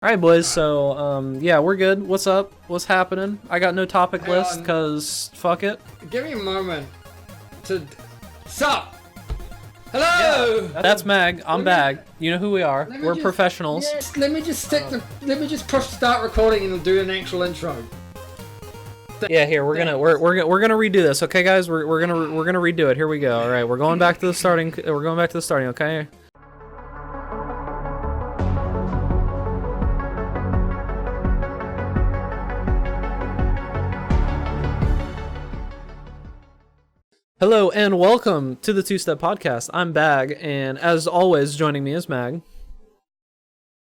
All right, boys. So, yeah, we're good. What's up? What's happening? I got no topic list because fuck it. Give me a moment to. Sup? Hello. Yeah, that's Mag. I'm Bag. You know who we are. We're professionals. Yes. Let me just push start recording and do an actual intro. Yeah, here we're gonna redo this. Okay, guys, we're gonna redo it. Here we go. All right, we're going back to the starting. We're going back to the starting. Okay. Hello and welcome to the Two Step Podcast. I'm Bag, and as always, joining me is Mag.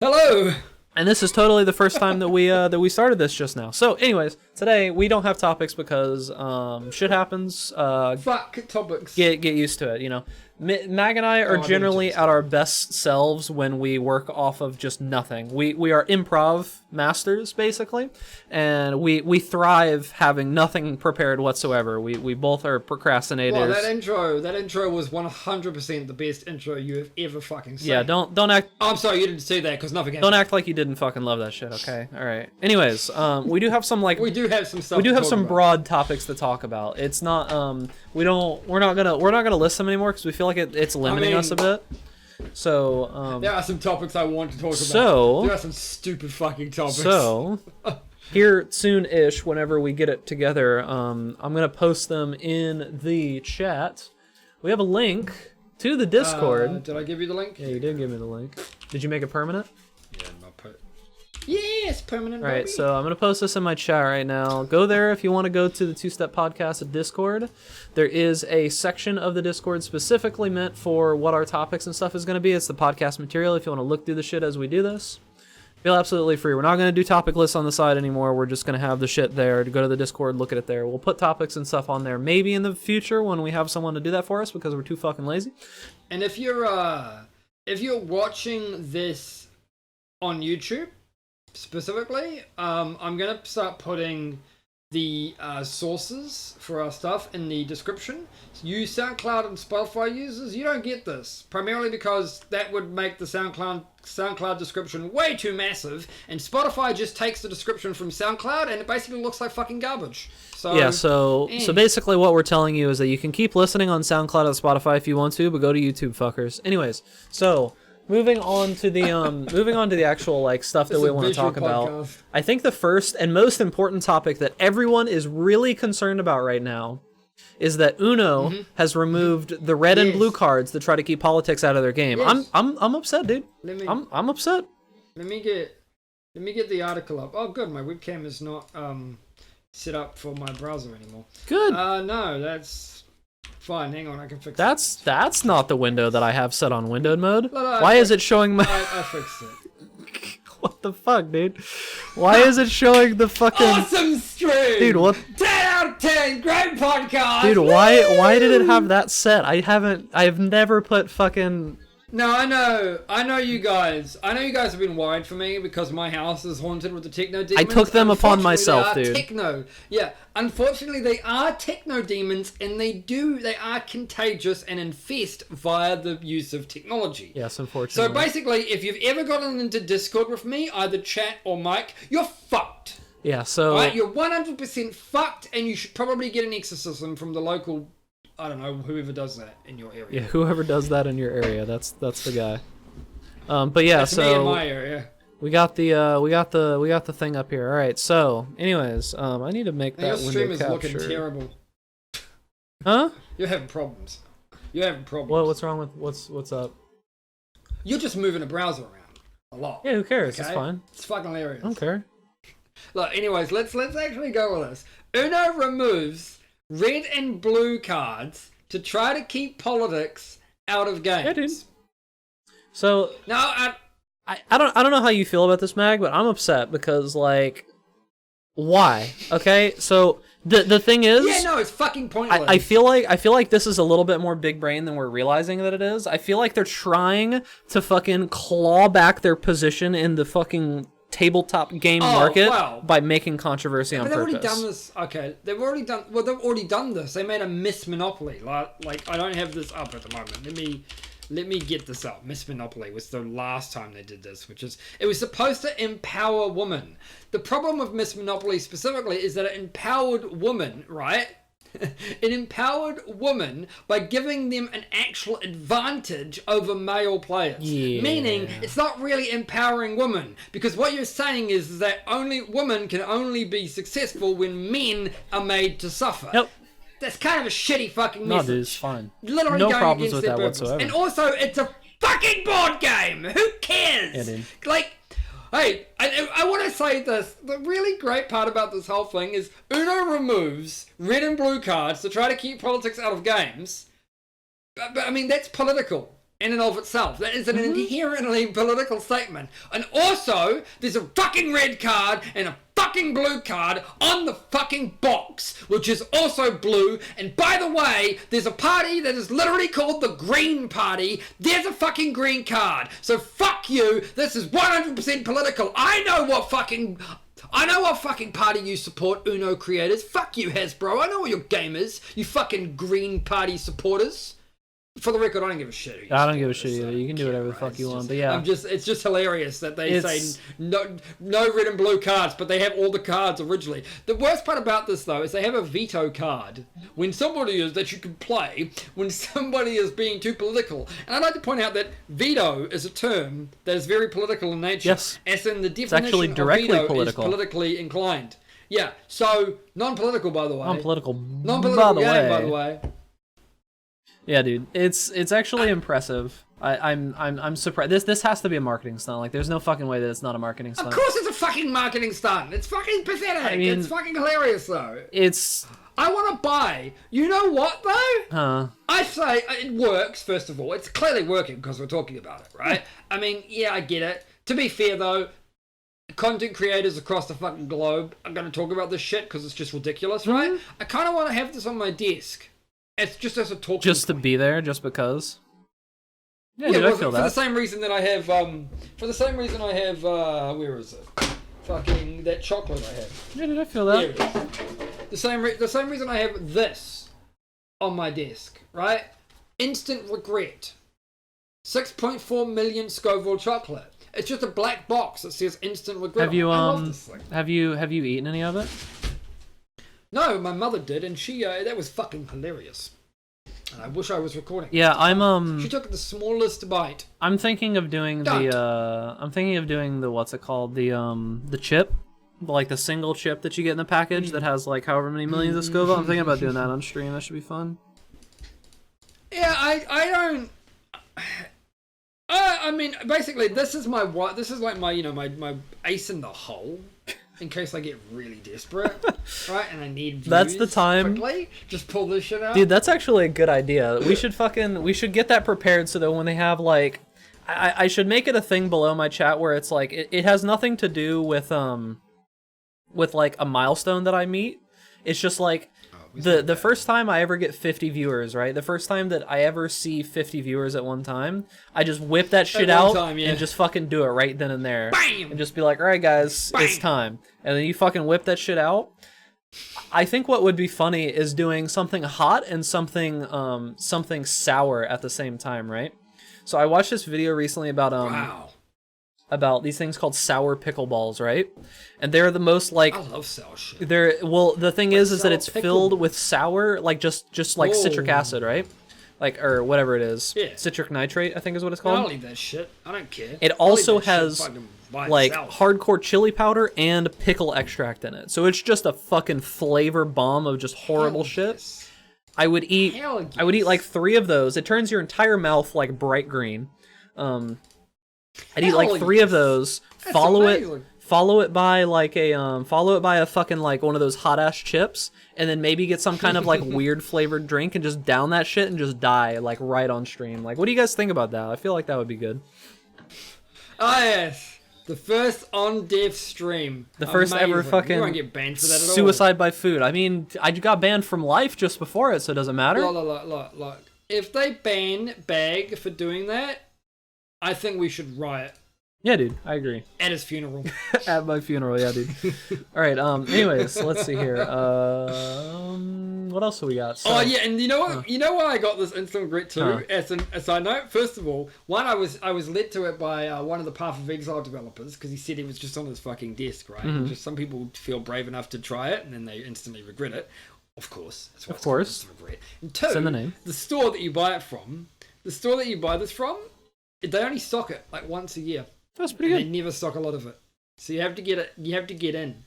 Hello. And this is totally the first time that we started this just now. So, anyways, today we don't have topics because shit happens. Fuck topics. Get used to it, you know. Mag and I are generally at our best selves when we work off of just nothing. We are improv masters, basically, and we thrive having nothing prepared whatsoever. We both are procrastinators. Well, that intro was 100% the best intro you have ever fucking seen. Yeah, don't act. Oh, I'm sorry, you didn't say that because nothing. Don't act like you didn't fucking love that shit. Okay, all right. Anyways, we do have some we do have some stuff. We do have some broad topics to talk about. It's not we're not gonna list them anymore because we feel like it's limiting us a bit. So there are some topics I want to talk about. So there are some stupid fucking topics. So here soon-ish, whenever we get it together, I'm gonna post them in the chat. We have a link to the Discord. Did I give you the link? Yeah, you did give me the link. Did you make it permanent? Yeah, not put. Yes, permanent. All right, so I'm going to post this in my chat right now. Go there if you want to go to the Two Step Podcast Discord. There is a section of the Discord specifically meant for what our topics and stuff is going to be. It's the podcast material if you want to look through the shit as we do this. Feel absolutely free. We're not going to do topic lists on the side anymore. We're just going to have the shit there. To go to the Discord, look at it there. We'll put topics and stuff on there maybe in the future when we have someone to do that for us because we're too fucking lazy. And if you're watching this on YouTube, specifically, I'm gonna start putting the sources for our stuff in the description. You SoundCloud and Spotify users, you don't get this, primarily because that would make the SoundCloud description way too massive, and Spotify just takes the description from SoundCloud and it basically looks like fucking garbage. So yeah, so basically what we're telling you is that you can keep listening on SoundCloud and Spotify if you want to, but go to YouTube, fuckers. Anyways, so moving on to the actual like stuff that we want to talk about. I think the first and most important topic that everyone is really concerned about right now is that Uno has removed the red and blue cards to try to keep politics out of their game. Yes. I'm upset, dude. I'm upset. Let me get the article up. Oh, good. My webcam is not set up for my browser anymore. Good. No, that's fine, hang on, I can fix it. That's not the window that I have set on windowed mode. Why is it showing my... I fixed it. What the fuck, dude? Why is it showing the fucking... Awesome stream! Dude, what... 10 out of 10, great podcast! Dude, why did it have that set? I've never put fucking... No, I know you guys. I know you guys have been worried for me because my house is haunted with the techno demons. I took them upon myself, dude. Unfortunately, they are techno demons, and they are contagious and infest via the use of technology. Yes, unfortunately. So basically, if you've ever gotten into Discord with me, either chat or mic, you're fucked. Yeah, so... Right? You're 100% fucked, and you should probably get an exorcism from the local... I don't know, whoever does that in your area. Yeah, whoever does that in your area, that's the guy. But yeah, that's so me in my area. We got the thing up here. All right. So, anyways, I need to make that window capture. Your stream is looking terrible. Huh? You're having problems. What's wrong with what's up? You're just moving a browser around a lot. Yeah, who cares? Okay? It's fine. It's fucking hilarious. I don't care. Look, anyways, let's actually go with this. Uno removes red and blue cards to try to keep politics out of games. Yeah, dude. So no, I don't know how you feel about this, Mag, but I'm upset because like, why? Okay, so the thing is, yeah, no, it's fucking pointless. I feel like this is a little bit more big brain than we're realizing that it is. I feel like they're trying to fucking claw back their position in the fucking tabletop game market by making controversy on purpose. They've already done this. Okay, they've already done this. They made a Miss Monopoly. Like I don't have this up at the moment. Let me get this up. Miss Monopoly was the last time they did this, which is, it was supposed to empower women. The problem with Miss Monopoly specifically is that it empowered women, right? It empowered women by giving them an actual advantage over male players. Yeah. Meaning, it's not really empowering women. Because what you're saying is that only women can only be successful when men are made to suffer. Yep. That's kind of a shitty fucking message. No, dude, it's fine. Literally No going problems against with their that purpose. whatsoever. And also, it's a fucking board game. Who cares? Yeah, dude. Like, hey, I want to say this. The really great part about this whole thing is Uno removes red and blue cards to try to keep politics out of games. But I mean, that's political in and of itself. That is an inherently political statement. And also, there's a fucking red card and a fucking blue card on the fucking box, which is also blue. And by the way, there's a party that is literally called the Green Party. There's a fucking green card. So fuck you. This is 100% political. I know what fucking party you support, Uno creators. Fuck you, Hasbro. I know what your game is. You fucking Green Party supporters. For the record, I don't give a shit. I don't give a shit either. You can do whatever the fuck you want, but yeah. It's just hilarious that they say no red and blue cards, but they have all the cards originally. The worst part about this, though, is they have a veto card when somebody is that you can play when somebody is being too political. And I'd like to point out that veto is a term that is very political in nature. Yes. As in the definition actually directly of veto political. is politically inclined. Yeah. So non-political, by the way. Non-political, by the way. Yeah, dude, it's actually impressive. I'm surprised. This has to be a marketing stunt. Like, there's no fucking way that it's not a marketing stunt. Of course, it's a fucking marketing stunt. It's fucking pathetic. I mean, it's fucking hilarious, though. It's. I want to buy. You know what, though? Huh. I say it works. First of all, it's clearly working because we're talking about it, right? I mean, yeah, I get it. To be fair, though, content creators across the fucking globe are going to talk about this shit because it's just ridiculous, right? I kind of want to have this on my desk. It's just as a talking just to point. be there, just because. Yeah, Yeah, dude, I feel for that. the same reason that I have, where is it? Fucking that chocolate I have. Yeah, dude, I feel There that. it is. The same reason I have this on my desk, right? Instant regret. 6.4 million Scoville chocolate. It's just a black box that says instant regret. Have you I love this thing. have you eaten any of it? No, my mother did, and she that was fucking hilarious. And I wish I was recording. Yeah, She took the smallest bite. I'm thinking of doing the what's it called? The chip. Like the single chip that you get in the package that has like however many millions of Scoville. I'm thinking about doing that on stream. That should be fun. Yeah, I don't. I mean, basically, this is like my ace in the hole, in case I get really desperate, right? And I need views That's the time. quickly. Just pull this shit out. Dude, that's actually a good idea. We should get that prepared so that when they have like, I should make it a thing below my chat where it's like it has nothing to do with like a milestone that I meet. It's just like the first time I ever get 50 viewers, right? The first time that I ever see 50 viewers at one time, I just whip that shit out and just fucking do it right then and there. Bam! And just be like, all right, guys, it's time. And then you fucking whip that shit out. I think what would be funny is doing something hot and something sour at the same time, right? So I watched this video recently about about these things called sour pickleballs, right? And they're the most like I love sour shit. The thing is that it's sour filled with sour, like just like citric acid, right? Like, or whatever it is. Yeah. Citric nitrate, I think is what it's called. I'll leave that shit. I don't care. It also has like itself. hardcore chili powder and pickle extract in it. So it's just a fucking flavor bomb of just horrible shit. Yes. I would eat like 3 of those. It turns your entire mouth like bright green. I'd eat like 3 of those. Follow it by a fucking like one of those hot ass chips, and then maybe get some kind of like weird flavored drink and just down that shit and just die like right on stream. Like, what do you guys think about that? I feel like that would be good. Oh yes, the first on dev stream. The first ever fucking You won't get banned for that at all. suicide by food. I mean, I got banned from life just before it, so it doesn't matter. Look. If they ban Bag for doing that, I think we should riot. Yeah, dude, I agree. At his funeral. At my funeral, yeah, dude. All right. Anyways, let's see here. What else do we got? So, Oh yeah, and you know what? You know why I got this instant regret too? Huh. As a side note, first of all, I was led to it by one of the Path of Exile developers because he said it was just on his fucking desk, right? Mm-hmm. Just some people feel brave enough to try it and then they instantly regret it. Of course, that's what Of course. it's called, instant regret. And two, It's in the name. the store that you buy it from, they only stock it like once a year. That's pretty They good. never stock a lot of it, so you have to get it. You have to get in.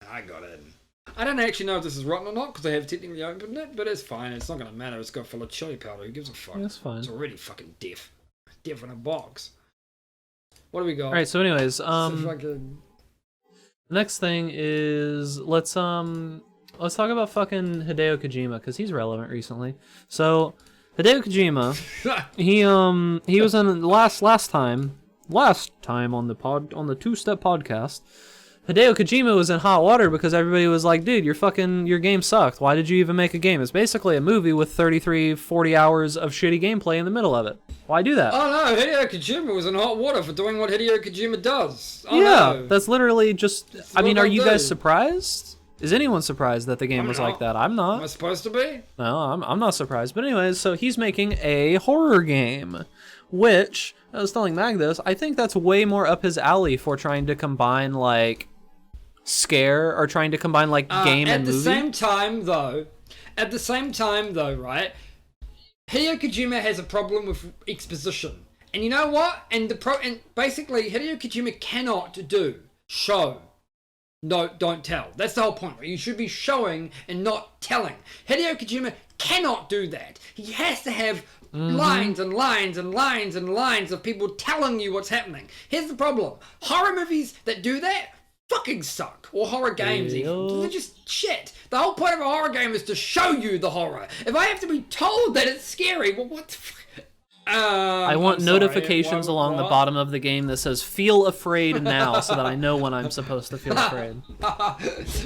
I got in. I don't actually know if this is rotten or not because I have technically opened it, but it's fine. It's not going to matter. It's got full of chili powder. Who gives a fuck? That's fine. It's already fucking deaf. Deaf in a box. What do we got? All right. So, anyways, Fucking... next thing is let's talk about fucking Hideo Kojima because he's relevant recently. So, Hideo Kojima, he was in last time on the two-step podcast. Hideo Kojima was in hot water because everybody was like, dude, your game sucked. Why did you even make a game? It's basically a movie with 40 hours of shitty gameplay in the middle of it. Why do that? Oh no, Hideo Kojima was in hot water for doing what Hideo Kojima does. Oh, yeah, no. that's literally just... I mean, what are they'll you guys do. surprised? Is anyone surprised that the game was like that? I'm Am I not. supposed to be? No, I'm not surprised. But anyways, so he's making a horror game, which, I was telling Mag this, I think that's way more up his alley for trying to combine, like... scare or trying to combine like game and movie. At the same time though, right? Hideo Kojima has a problem with exposition. And you know what? And basically Hideo Kojima cannot do show. No, don't tell. That's the whole point, right? You should be showing and not telling. Hideo Kojima cannot do that. He has to have lines and lines and lines and lines of people telling you what's happening. Here's the problem. Horror movies that do that fucking suck. Or horror games even. They're just shit. The whole point of a horror game is to show you the horror. If I have to be told that it's scary, well, what the I want notifications along the bottom of the game that says feel afraid now so that I know when I'm supposed to feel afraid.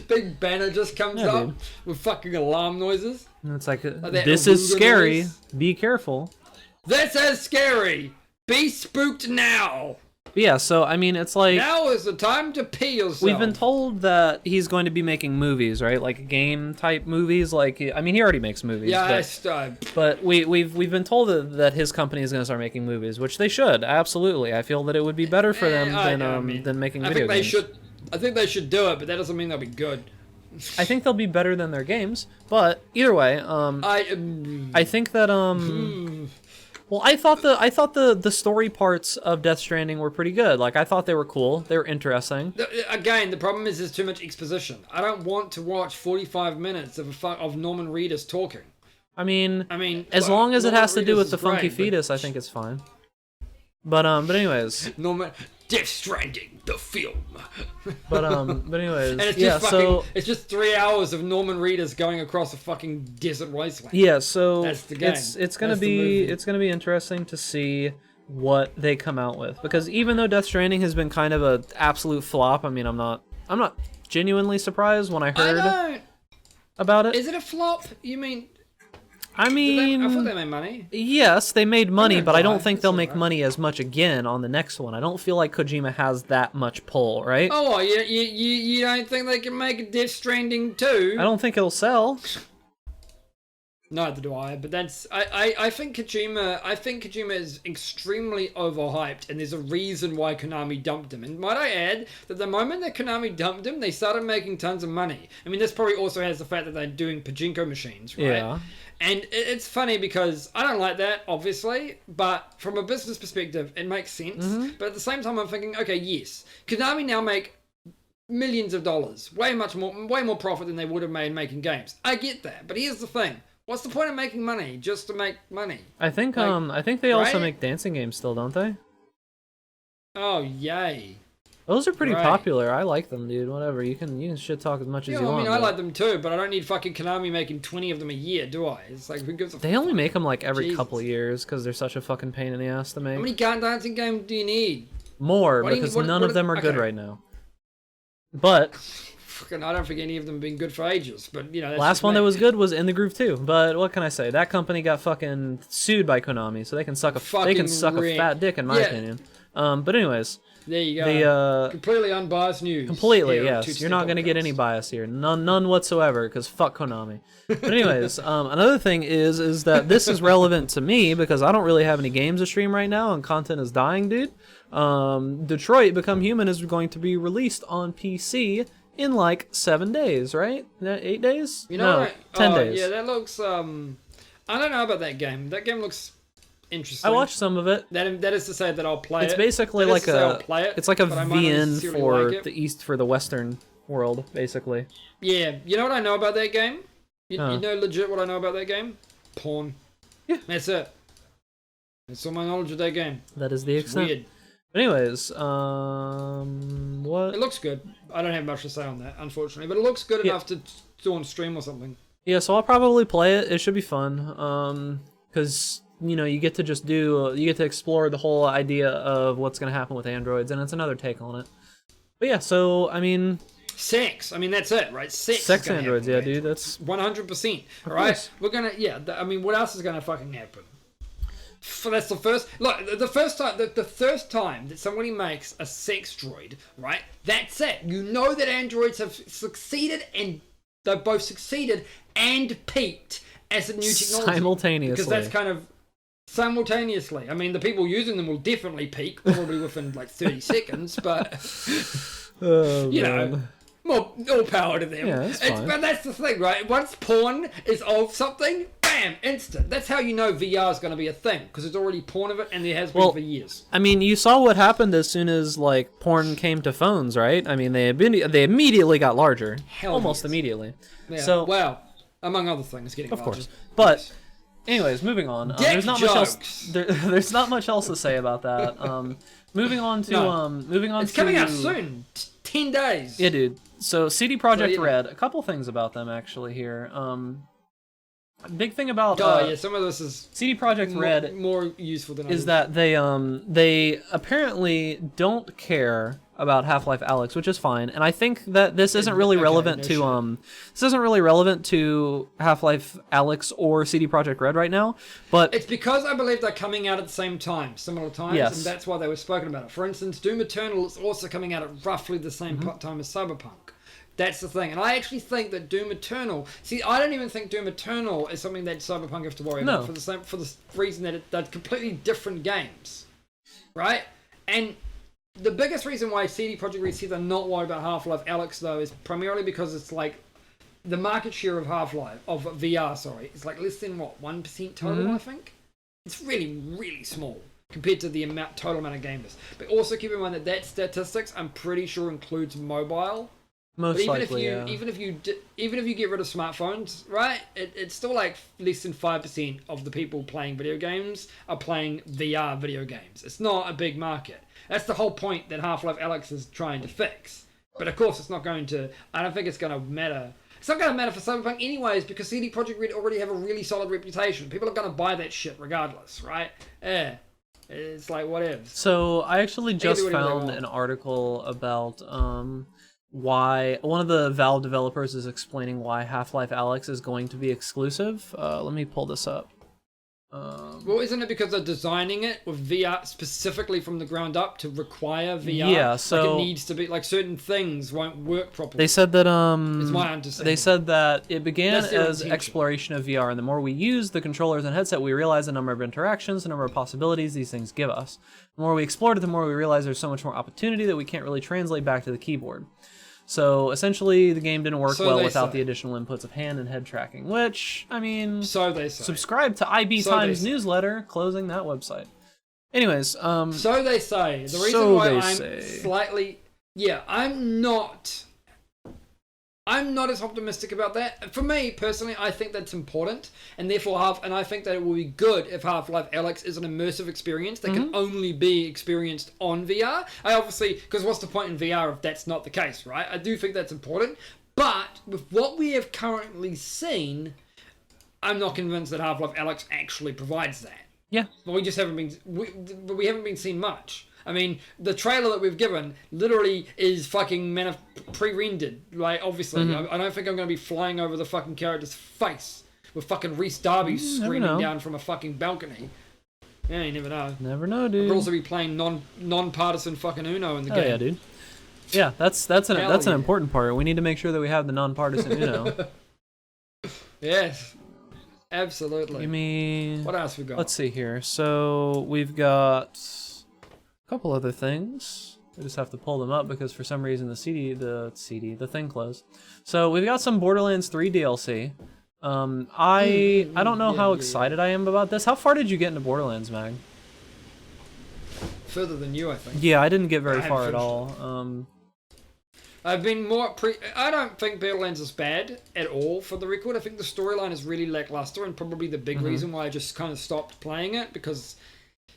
Big banner just comes up dude. with fucking alarm noises. And it's like, that this is Aruga scary. noise. Be careful. This is scary. Be spooked now. But yeah, so I mean, it's like Now is the time to pee yourself. we've been told that he's going to be making movies, right? Like game type movies. Like I mean, he already makes movies. Yeah, but we've been told that his company is going to start making movies, which they should absolutely. I feel that it would be better for them than making video games. I think they should do it, but that doesn't mean they'll be good. I think they'll be better than their games, but either way, I think that well, I thought the story parts of Death Stranding were pretty good. Like I thought they were cool. They were interesting. Again, the problem is there's too much exposition. I don't want to watch 45 minutes of Norman Reedus talking. I mean, as look, long as it Norman has to do Reedus with the is funky great, fetus, I think it's fine. But anyways. Death Stranding, the film. But anyways, And it's yeah. just it's just 3 hours of Norman Reedus going across a fucking desert wasteland. Yeah, so That's the game. it's gonna be interesting to see what they come out with, because even though Death Stranding has been kind of a absolute flop, I mean, I'm not genuinely surprised when I heard about it. Is it a flop? You mean? I mean, I thought they made money. Yes, they made money, but I don't think That's they'll all make right. money as much again on the next one. I don't feel like Kojima has that much pull, right? Oh, well, you don't think they can make a Death Stranding 2? I don't think it'll sell. Neither do I, but I think Kojima is extremely overhyped, and there's a reason why Konami dumped him. And might I add that the moment that Konami dumped him, they started making tons of money. I mean, this probably also has the fact that they're doing pachinko machines, right? Yeah. And it's funny because I don't like that, obviously, but from a business perspective, it makes sense. But at the same time, I'm thinking, okay, yes, Konami now make millions of dollars, way more profit than they would have made making games. I get that, but here's the thing. What's the point of making money just to make money? I think they also right? make dancing games still, don't they? Oh, yay. Those are pretty Right. popular. I like them, dude. Whatever. You can shit talk as much as Yeah, you I want. mean, I but like them too, but I don't need fucking Konami making 20 of them a year, do I? It's like, who gives a They only make them like every Jesus. couple of years because they're such a fucking pain in the ass to make. How many dancing games do you need? More, What do you- because what- none what of them are good okay. right now. But Fucking, I don't think any of them have been good for ages, but, you know, that's last just one me. that was good was In the Groove 2. But what can I say? That company got fucking sued by Konami, so they can suck a Fucking fat dick in my Yeah. opinion. But anyways, There you go. The completely unbiased news. completely, here on yes. You're not gonna get any Podcast. bias here, none whatsoever, because fuck Konami. But anyways, another thing is that this is relevant to me because I don't really have any games to stream right now, and content is dying, dude. Detroit Become Human is going to be released on PC in like 7 days, right? 8 days? You know no, what? 10 days. Yeah, that looks. I don't know about that game. That game looks interesting. I watched some of it. That is to say that I'll play it. It's basically That is like to say I'll a play it, it's like a but I might not VN necessarily for like it. the Western world, basically. Yeah, you know what I know about that game? You Huh. know legit what I know about that game? Porn. Yeah. That's it. That's all my knowledge of that game. That is the It's extent. weird. Anyways, It what? looks good. I don't have much to say on that, unfortunately, but it looks good enough to do on stream or something. Yeah, so I'll probably play it. It should be fun. Because you get to just you get to explore the whole idea of what's gonna happen with androids, and it's another take on it. But yeah, so I mean, Sex. I mean, that's it, right? Sex is androids, yeah, dude. That's 100%. Of Right? course. We're gonna, yeah. I mean, what else is gonna fucking happen? That's the first. Look, the first time, the first time that somebody makes a sex droid, right? That's it. You know that androids have succeeded, and they've both succeeded and peaked as a new technology simultaneously. because that's kind of simultaneously. I mean, the people using them will definitely peak, probably within like 30 seconds, but Oh, you man. know. More power to them. Yeah, that's fine. But that's the thing, right? Once porn is of something, bam, instant. That's how you know VR is going to be a thing, because there's already porn of it, and there has been Well, for years. I mean, you saw what happened as soon as like porn came to phones, right? I mean, they immediately got larger, Hell almost yes. immediately. Yeah. So, well, among other things, getting of larger. course, but anyways, moving on. Dick There's not much else. jokes. There's not much else to say about that. Moving on to No. moving on. It's to, coming out soon. 10 days. Yeah, dude. So CD Projekt you know. Red. A couple things about them actually here. Big thing about Oh, yeah, some of this is CD Projekt Red more useful than others. is that they apparently don't care about Half-Life Alyx, which is fine. And I think that this isn't really okay, relevant no to shit. this isn't really relevant to Half-Life Alyx or CD Projekt Red right now. But It's because I believe they're coming out at the same time, similar times, Yes. and that's why they were spoken about it. For instance, Doom Eternal is also coming out at roughly the same Mm-hmm. time as Cyberpunk. That's the thing. And I actually think that Doom Eternal... See, I don't even think Doom Eternal is something that Cyberpunk have to worry No. about for the reason that they're completely different games. Right? And the biggest reason why CD Projekt Red said they're not worried about Half-Life Alyx, though, is primarily because it's like... The market share of Half-Life, of VR, sorry, is like less than, 1% total, I think? It's really, really small compared to the total amount of gamers. But also keep in mind that statistics, I'm pretty sure, includes mobile. most But likely, even if you get rid of smartphones, right? It's still like less than 5% of the people playing video games are playing VR video games. It's not a big market. That's the whole point that Half-Life Alyx is trying to fix. But of course, it's not going to. I don't think it's going to matter. It's not going to matter for Cyberpunk anyways, because CD Projekt Red already have a really solid reputation. People are going to buy that shit regardless, right? Yeah. It's like, whatever. So I actually just do whatever they found want. an article about why one of the Valve developers is explaining why Half-Life Alyx is going to be exclusive. Let me pull this up. Well, isn't it because they're designing it with VR specifically from the ground up to require VR? Yeah, so- like it needs to be, like certain things won't work properly. They said that It's my understanding. they said that it began That's their as intention. exploration of VR, and the more we use the controllers and headset, we realize the number of interactions, the number of possibilities these things give us. The more we explored it, the more we realize there's so much more opportunity that we can't really translate back to the keyboard. So essentially, the game didn't work So well they without say. the additional inputs of hand and head tracking, which, I mean, So they say. subscribe to IB So they Times say. newsletter, closing that website. Anyways, So they say. The reason So why they I'm say. slightly... Yeah, I'm not as optimistic about that. For me, personally, I think that's important, and therefore I think that it will be good if Half-Life Alyx is an immersive experience that can only be experienced on VR. I obviously, because what's the point in VR if that's not the case, right? I do think that's important, but with what we have currently seen, I'm not convinced that Half-Life Alyx actually provides that. yeah. But we just haven't been we haven't been seen much. I mean, the trailer that we've given literally is fucking pre-rendered. Like, obviously, I don't think I'm going to be flying over the fucking character's face with fucking Reese Darby never screaming know. down from a fucking balcony. Yeah, you never know. Never know, dude. Could also be playing non-partisan fucking Uno in the game. Yeah, dude. Yeah, that's an important part. We need to make sure that we have the non-partisan Uno. Yes, absolutely. Give me... What else we got? Let's see here. So we've got a couple other things. I just have to pull them up because for some reason the thing closed. So we've got some Borderlands 3 DLC. I don't know how excited I am about this. How far did you get into Borderlands, Mag? Further than you, I think. Yeah, I didn't get very far at all. I've been I don't think Borderlands is bad at all, for the record. I think the storyline is really lackluster, and probably the big reason why I just kind of stopped playing it, because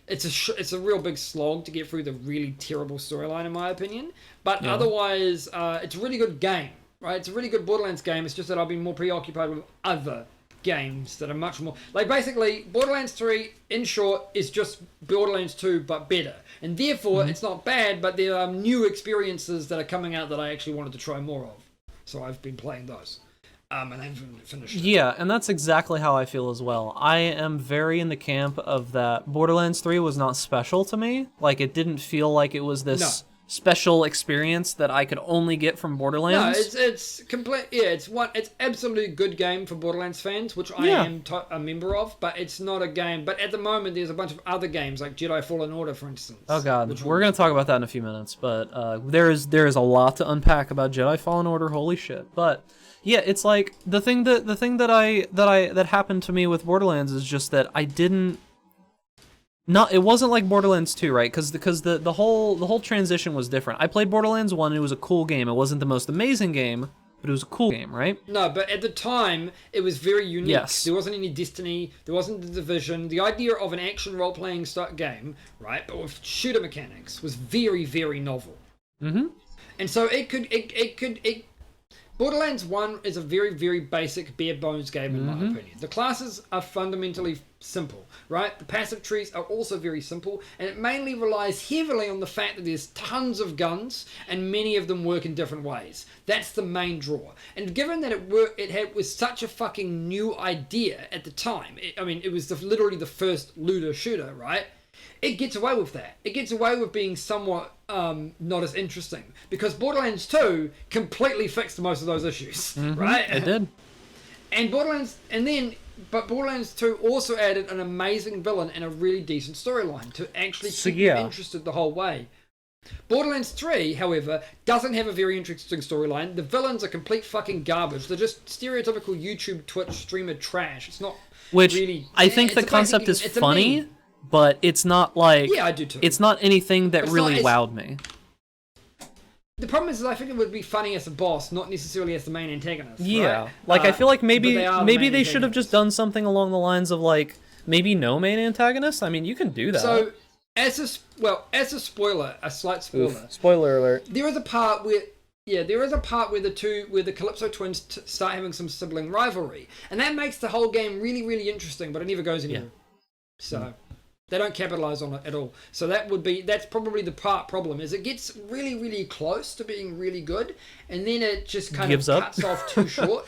it's a real big slog to get through the really terrible storyline, in my opinion. But otherwise, it's a really good game, right? It's a really good Borderlands game. It's just that I've been more preoccupied with other games that are much more... Like, basically, Borderlands 3, in short, is just Borderlands 2, but better. And therefore, it's not bad, but there are new experiences that are coming out that I actually wanted to try more of. So I've been playing those. And I haven't finished it. Yeah, and that's exactly how I feel as well. I am very in the camp of that Borderlands 3 was not special to me. Like, it didn't feel like it was this... special experience that I could only get from Borderlands. No, it's complete. Yeah, it's absolutely good game for Borderlands fans, which I am a member of. But it's not a game. But at the moment, there's a bunch of other games like Jedi Fallen Order, for instance. Oh god, we're gonna talk about that in a few minutes. But there is a lot to unpack about Jedi Fallen Order. Holy shit! But yeah, it's like the thing that happened to me with Borderlands is just that I didn't. It wasn't like Borderlands 2, right? Because the whole transition was different. I played Borderlands 1, and it was a cool game. It wasn't the most amazing game, but it was a cool game, right? No, but at the time, it was very unique. Yes. There wasn't any Destiny, there wasn't The Division. The idea of an action role-playing game, right, but with shooter mechanics, was very, very novel. Mm-hmm. And so Borderlands 1 is a very, very basic, bare-bones game, in my opinion. The classes are fundamentally simple, right? The passive trees are also very simple, and it mainly relies heavily on the fact that there's tons of guns, and many of them work in different ways. That's the main draw. And given that it was such a fucking new idea at the time, it was literally the first looter shooter, right? It gets away with that. It gets away with being somewhat not as interesting, because Borderlands 2 completely fixed most of those issues, right? It did. And Borderlands 2 also added an amazing villain and a really decent storyline to actually keep you interested the whole way. Borderlands 3, however, doesn't have a very interesting storyline. The villains are complete fucking garbage. They're just stereotypical YouTube, Twitch streamer trash. It's not really... I think the concept is funny, but it's not like... Yeah, I do too. It's not anything that really wowed me. The problem is, I think it would be funny as a boss, not necessarily as the main antagonist. Yeah, right? like I feel like maybe they should have just done something along the lines of like maybe no main antagonist. I mean, you can do that. So, as a spoiler, a slight spoiler. Oof, spoiler alert. There is a part where the Calypso twins start having some sibling rivalry, and that makes the whole game really, really interesting. But it never goes anywhere. So. They don't capitalize on it at all. So that's probably the problem, is it gets really, really close to being really good, and then it just kind of cuts off too short.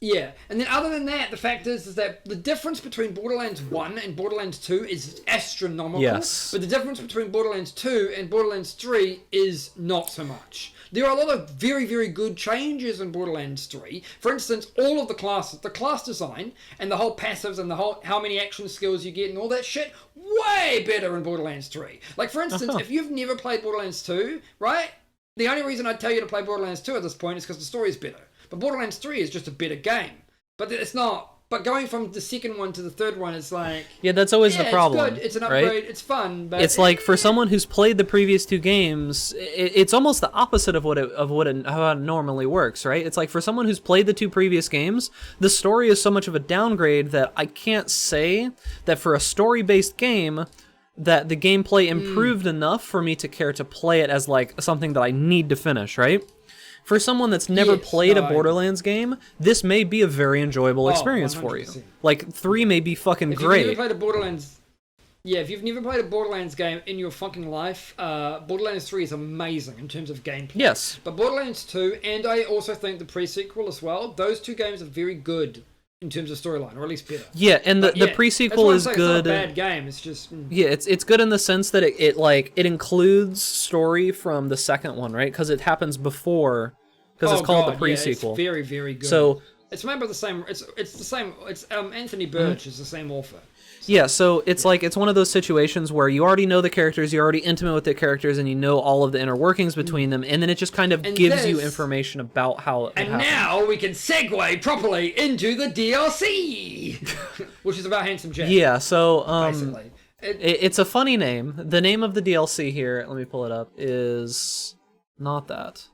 Yeah. And then other than that, the fact is that the difference between Borderlands 1 and Borderlands 2 is astronomical. Yes. But the difference between Borderlands 2 and Borderlands 3 is not so much. There are a lot of very, very good changes in Borderlands 3. For instance, all of the classes, the class design, and the whole passives, and the whole how many action skills you get, and all that shit, way better in Borderlands 3. Like, for instance, if you've never played Borderlands 2, right? The only reason I'd tell you to play Borderlands 2 at this point is because the story's better. But Borderlands 3 is just a better game. But it's not. But going from the second one to the third one, it's like... Yeah, that's always the problem. It's good. It's an upgrade. Right? It's fun. But it's like, for someone who's played the previous two games, it's almost the opposite of how it normally works, right? It's like, for someone who's played the two previous games, the story is so much of a downgrade that I can't say that for a story-based game that the gameplay improved enough for me to care to play it as like something that I need to finish, right? For someone that's never played a Borderlands game, this may be a very enjoyable experience 100%. For you. Like, 3 may be fucking great. If you've never played a Borderlands... Yeah, if you've never played a Borderlands game in your fucking life, Borderlands 3 is amazing in terms of gameplay. Yes. But Borderlands 2, and I also think the pre-sequel as well, those two games are very good in terms of storyline, or at least better. Yeah, and the pre-sequel is good. It's not a bad game. It's just yeah, it's good in the sense that it includes story from the second one, right? Because it happens before, because it's called the pre-sequel. Yeah, it's very, very good. So it's made by the same. It's the same. It's Anthony Birch is the same author. So. Yeah, so it's like it's one of those situations where you already know the characters, you're already intimate with the characters, and you know all of the inner workings between them, and then it just kind of gives you information about how it happened. Now we can segue properly into the DLC, which is about Handsome Jack. Yeah, so basically, it's a funny name. The name of the DLC here, let me pull it up, is not that.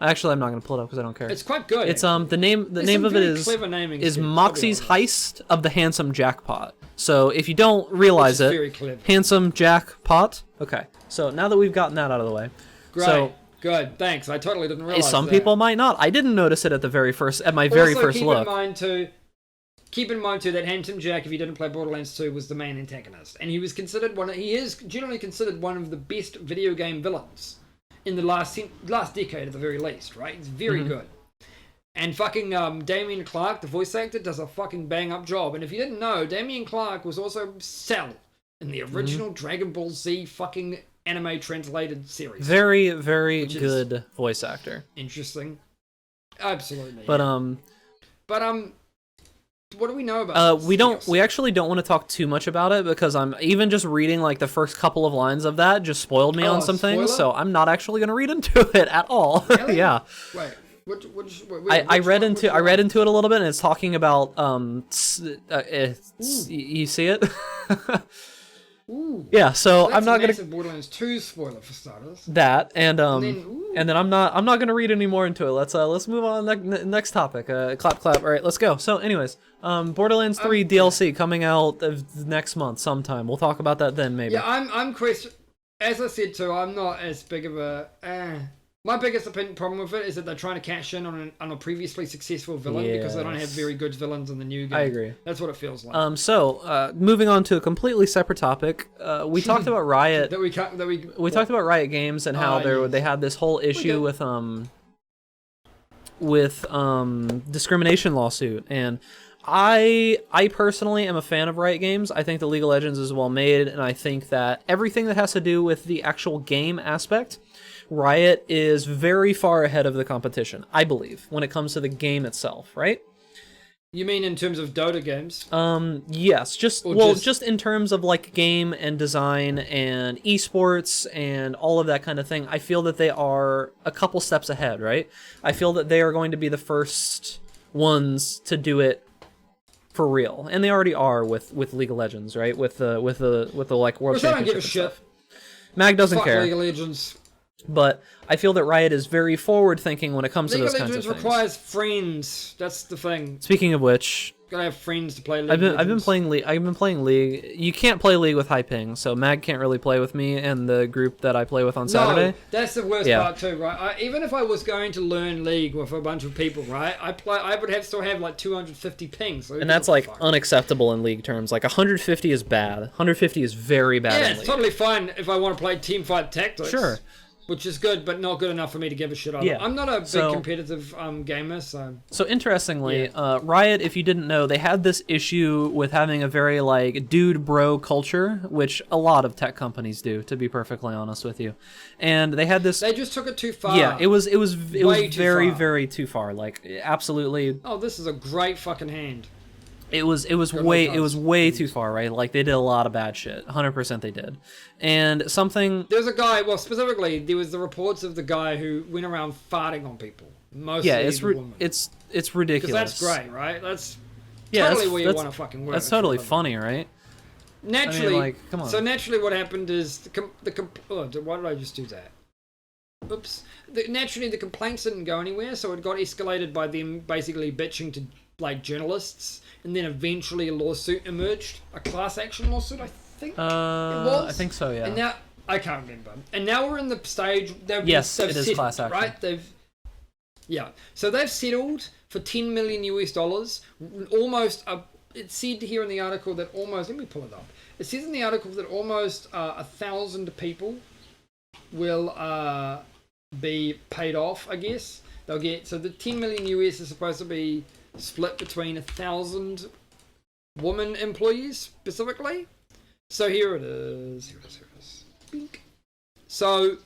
Actually, I'm not going to pull it up because I don't care. It's quite good. It's the name of it is Moxie's Heist of the Handsome Jackpot. So if you don't realize it, very clever. Handsome Jackpot. Okay. So now that we've gotten that out of the way, great, so, good, thanks. I totally didn't realize. Some people might not. I didn't notice it at my very first look. Keep in mind too that Handsome Jack, if you didn't play Borderlands 2, was the main antagonist, and he is generally considered one of the best video game villains in the last decade at the very least, right? It's very good. And fucking Damien Clark, the voice actor, does a fucking bang-up job. And if you didn't know, Damien Clark was also Cell in the original Dragon Ball Z fucking anime translated series. Very, very good voice actor. Interesting. Absolutely. But what do we know about this? We actually don't want to talk too much about it because I'm even just reading like the first couple of lines of that just spoiled me on some things, so I'm not actually going to read into it at all. Really? Yeah. Wait. I read into it a little bit, and it's talking about you see it? Ooh. Yeah, so I'm not gonna Borderlands 2 spoiler for starters. That and then I'm not gonna read any more into it. Let's move on next topic. Clap. All right, let's go. So, anyways, Borderlands 3 DLC coming out next month sometime. We'll talk about that then maybe. Yeah, I'm as I said too. I'm not as big of a. My biggest problem with it is that they're trying to cash in on a previously successful villain because they don't have very good villains in the new game. I agree. That's what it feels like. So moving on to a completely separate topic, we talked about Riot. we talked about Riot Games and how they had this whole issue with discrimination lawsuit, and I personally am a fan of Riot Games. I think the League of Legends is well made, and I think that everything that has to do with the actual game aspect, Riot is very far ahead of the competition, I believe, when it comes to the game itself, right? You mean in terms of Dota games? Yes, just in terms of like game and design and esports and all of that kind of thing. I feel that they are a couple steps ahead, right? I feel that they are going to be the first ones to do it for real, and they already are with League of Legends, right? With the like World Championship. I don't give a shit. Mag doesn't care. League of Legends. But I feel that Riot is very forward-thinking when it comes to those kinds of things. League of Legends requires friends. That's the thing. Speaking of which, gotta have friends to play League. I've been playing League. You can't play League with high ping, so Mag can't really play with me and the group that I play with on Saturday. No, that's the worst part too, right? Even if I was going to learn League with a bunch of people, right? I would still have like 250 pings. So and that's like unacceptable in League terms. Like 150 is bad. 150 is very bad. Yeah, it's totally fine if I want to play teamfight tactics. Sure. Which is good, but not good enough for me to give a shit on. Yeah. I'm not a big competitive gamer, so... So interestingly, Riot, if you didn't know, they had this issue with having a very, like, dude-bro culture, which a lot of tech companies do, to be perfectly honest with you. And they had this... They just took it too far. Yeah, it was very, very too far. Like, absolutely... Oh, this is a great fucking hand. It was way too far, right? Like, they did a lot of bad shit. 100% they did. And something... There's a guy, well, specifically, there was the reports of the guy who went around farting on people. Mostly it's ridiculous. Because that's great, right? That's totally where you want to fucking work. That's totally funny, right? Naturally, I mean, like, come on. So naturally what happened is... why did I just do that? Oops. Naturally, the complaints didn't go anywhere, so it got escalated by them basically bitching to, like, journalists. And then eventually a lawsuit emerged, a class action lawsuit, I think it was. I think so, yeah. And now I can't remember. And now we're in the stage. It is settled, class action, right? So they've settled for $10 million US. Almost. It said here in the article that almost. Let me pull it up. It says in the article that almost 1,000 people will be paid off. I guess they'll get. So the $10 million US is supposed to be split between 1,000 women employees specifically. So here it is. Bink. So,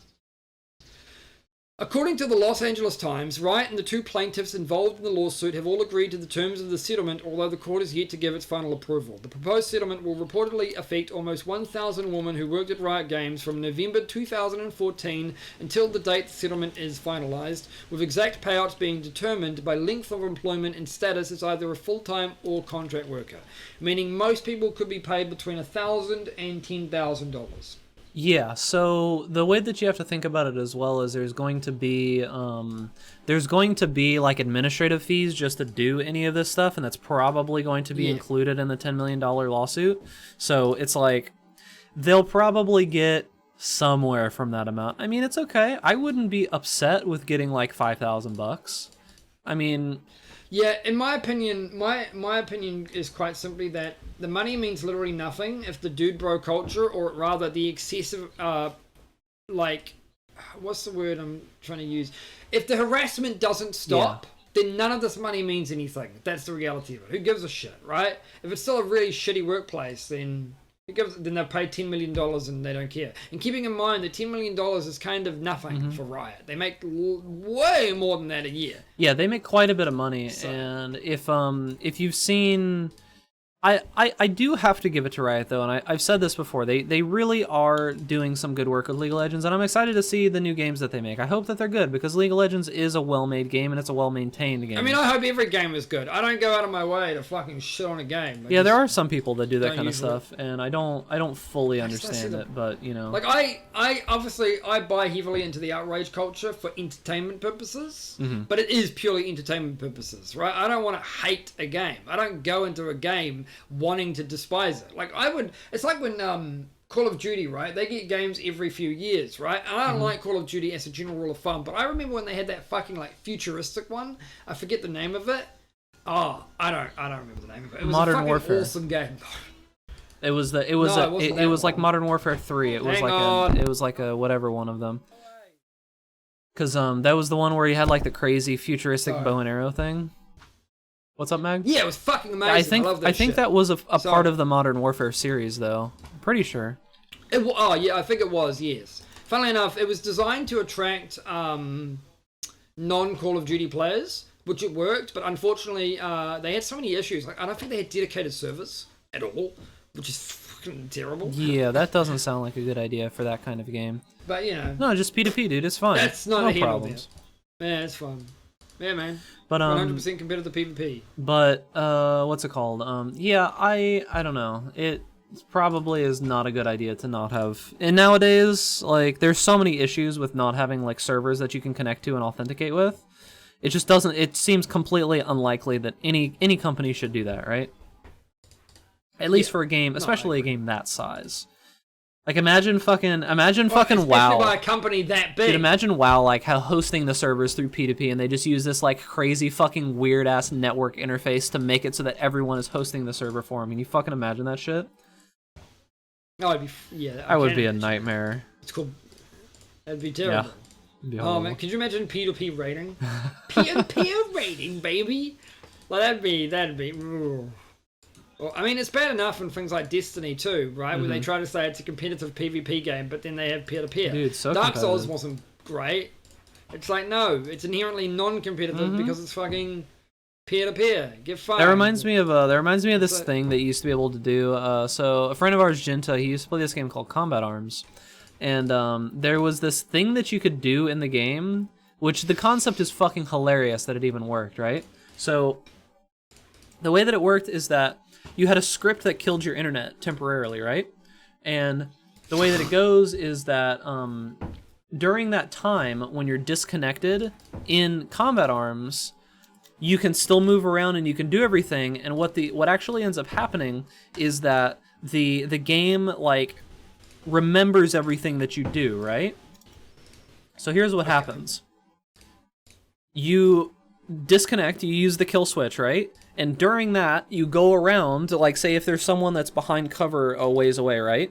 according to the Los Angeles Times, Riot and the two plaintiffs involved in the lawsuit have all agreed to the terms of the settlement, although the court is yet to give its final approval. The proposed settlement will reportedly affect almost 1,000 women who worked at Riot Games from November 2014 until the date the settlement is finalized, with exact payouts being determined by length of employment and status as either a full-time or contract worker, meaning most people could be paid between $1,000 and $10,000. Yeah, so the way that you have to think about it as well is there's going to be like administrative fees just to do any of this stuff, and that's probably going to be included in the $10 million lawsuit. So it's like they'll probably get somewhere from that amount. I mean, it's okay. I wouldn't be upset with getting like $5,000. I mean, yeah, in my opinion, my opinion is quite simply that the money means literally nothing if the dude bro culture, or rather the excessive, like, what's the word I'm trying to use? If the harassment doesn't stop, then none of this money means anything. That's the reality of it. Who gives a shit, right? If it's still a really shitty workplace, then then they've paid $10 million and they don't care. And keeping in mind that $10 million is kind of nothing for Riot. They make way more than that a year. Yeah, they make quite a bit of money. So. And if you've seen... I do have to give it to Riot, though, and I've said this before. They really are doing some good work with League of Legends, and I'm excited to see the new games that they make. I hope that they're good, because League of Legends is a well-made game, and it's a well-maintained game. I mean, I hope every game is good. I don't go out of my way to fucking shit on a game. Yeah, there are some people that do that kind of stuff, and I don't fully understand it, but, you know. Like, I obviously, I buy heavily into the outrage culture for entertainment purposes, but it is purely entertainment purposes, right? I don't want to hate a game. I don't go into a game wanting to despise it. Like, it's like when Call of Duty, right? They get games every few years, right? And I don't like Call of Duty as a general rule of thumb, but I remember when they had that fucking like futuristic one. I forget the name of it. Oh, I don't remember the name of it. It was Modern a fucking Warfare. Awesome game. It was like Modern Warfare 3. It was like a whatever one of them. Cause that was the one where you had like the crazy futuristic bow and arrow thing. What's up, Mag? Yeah, it was fucking amazing. I think that was a part of the Modern Warfare series, though. I'm pretty sure. Oh, yeah, I think it was, yes. Funnily enough, it was designed to attract non-Call of Duty players, which it worked, but unfortunately, they had so many issues. Like, I don't think they had dedicated servers at all, which is fucking terrible. Yeah, that doesn't sound like a good idea for that kind of game. But, you know. No, just P2P, dude. It's fine. That's not no problems. Yeah, it's fun. Yeah, man. But 100% compared to the PvP. But what's it called? Yeah, I don't know. It probably is not a good idea to not have. And nowadays, like, there's so many issues with not having like servers that you can connect to and authenticate with. It just doesn't. It seems completely unlikely that any company should do that, right? At least for a game, especially a game that size. Like, imagine fucking WoW. By a company that big. Dude, imagine WoW, like, how hosting the servers through P2P, and they just use this, like, crazy fucking weird-ass network interface to make it so that everyone is hosting the server for them. Can you fucking imagine that shit? Oh, it'd be... Yeah. That would be a nightmare. It's cool. That'd be terrible. Yeah. Oh, man. Could you imagine P2P rating? Peer-to-peer rating, baby! Well, that'd be... Ooh. Well, I mean, it's bad enough in things like Destiny too, right? Where they try to say it's a competitive PvP game, but then they have peer-to-peer. Dude, so Dark Souls wasn't great. It's like, no, it's inherently non-competitive because it's fucking peer-to-peer. Get fucked. That reminds me of this thing that you used to be able to do. So a friend of ours, Jinta, he used to play this game called Combat Arms, and there was this thing that you could do in the game, which the concept is fucking hilarious that it even worked, right? So the way that it worked is that you had a script that killed your internet temporarily, right? And the way that it goes is that during that time when you're disconnected in Combat Arms, you can still move around and you can do everything. And what actually ends up happening is that the game like remembers everything that you do, right? So here's what happens. You disconnect, you use the kill switch, right? And during that, you go around, like, say if there's someone that's behind cover a ways away, right?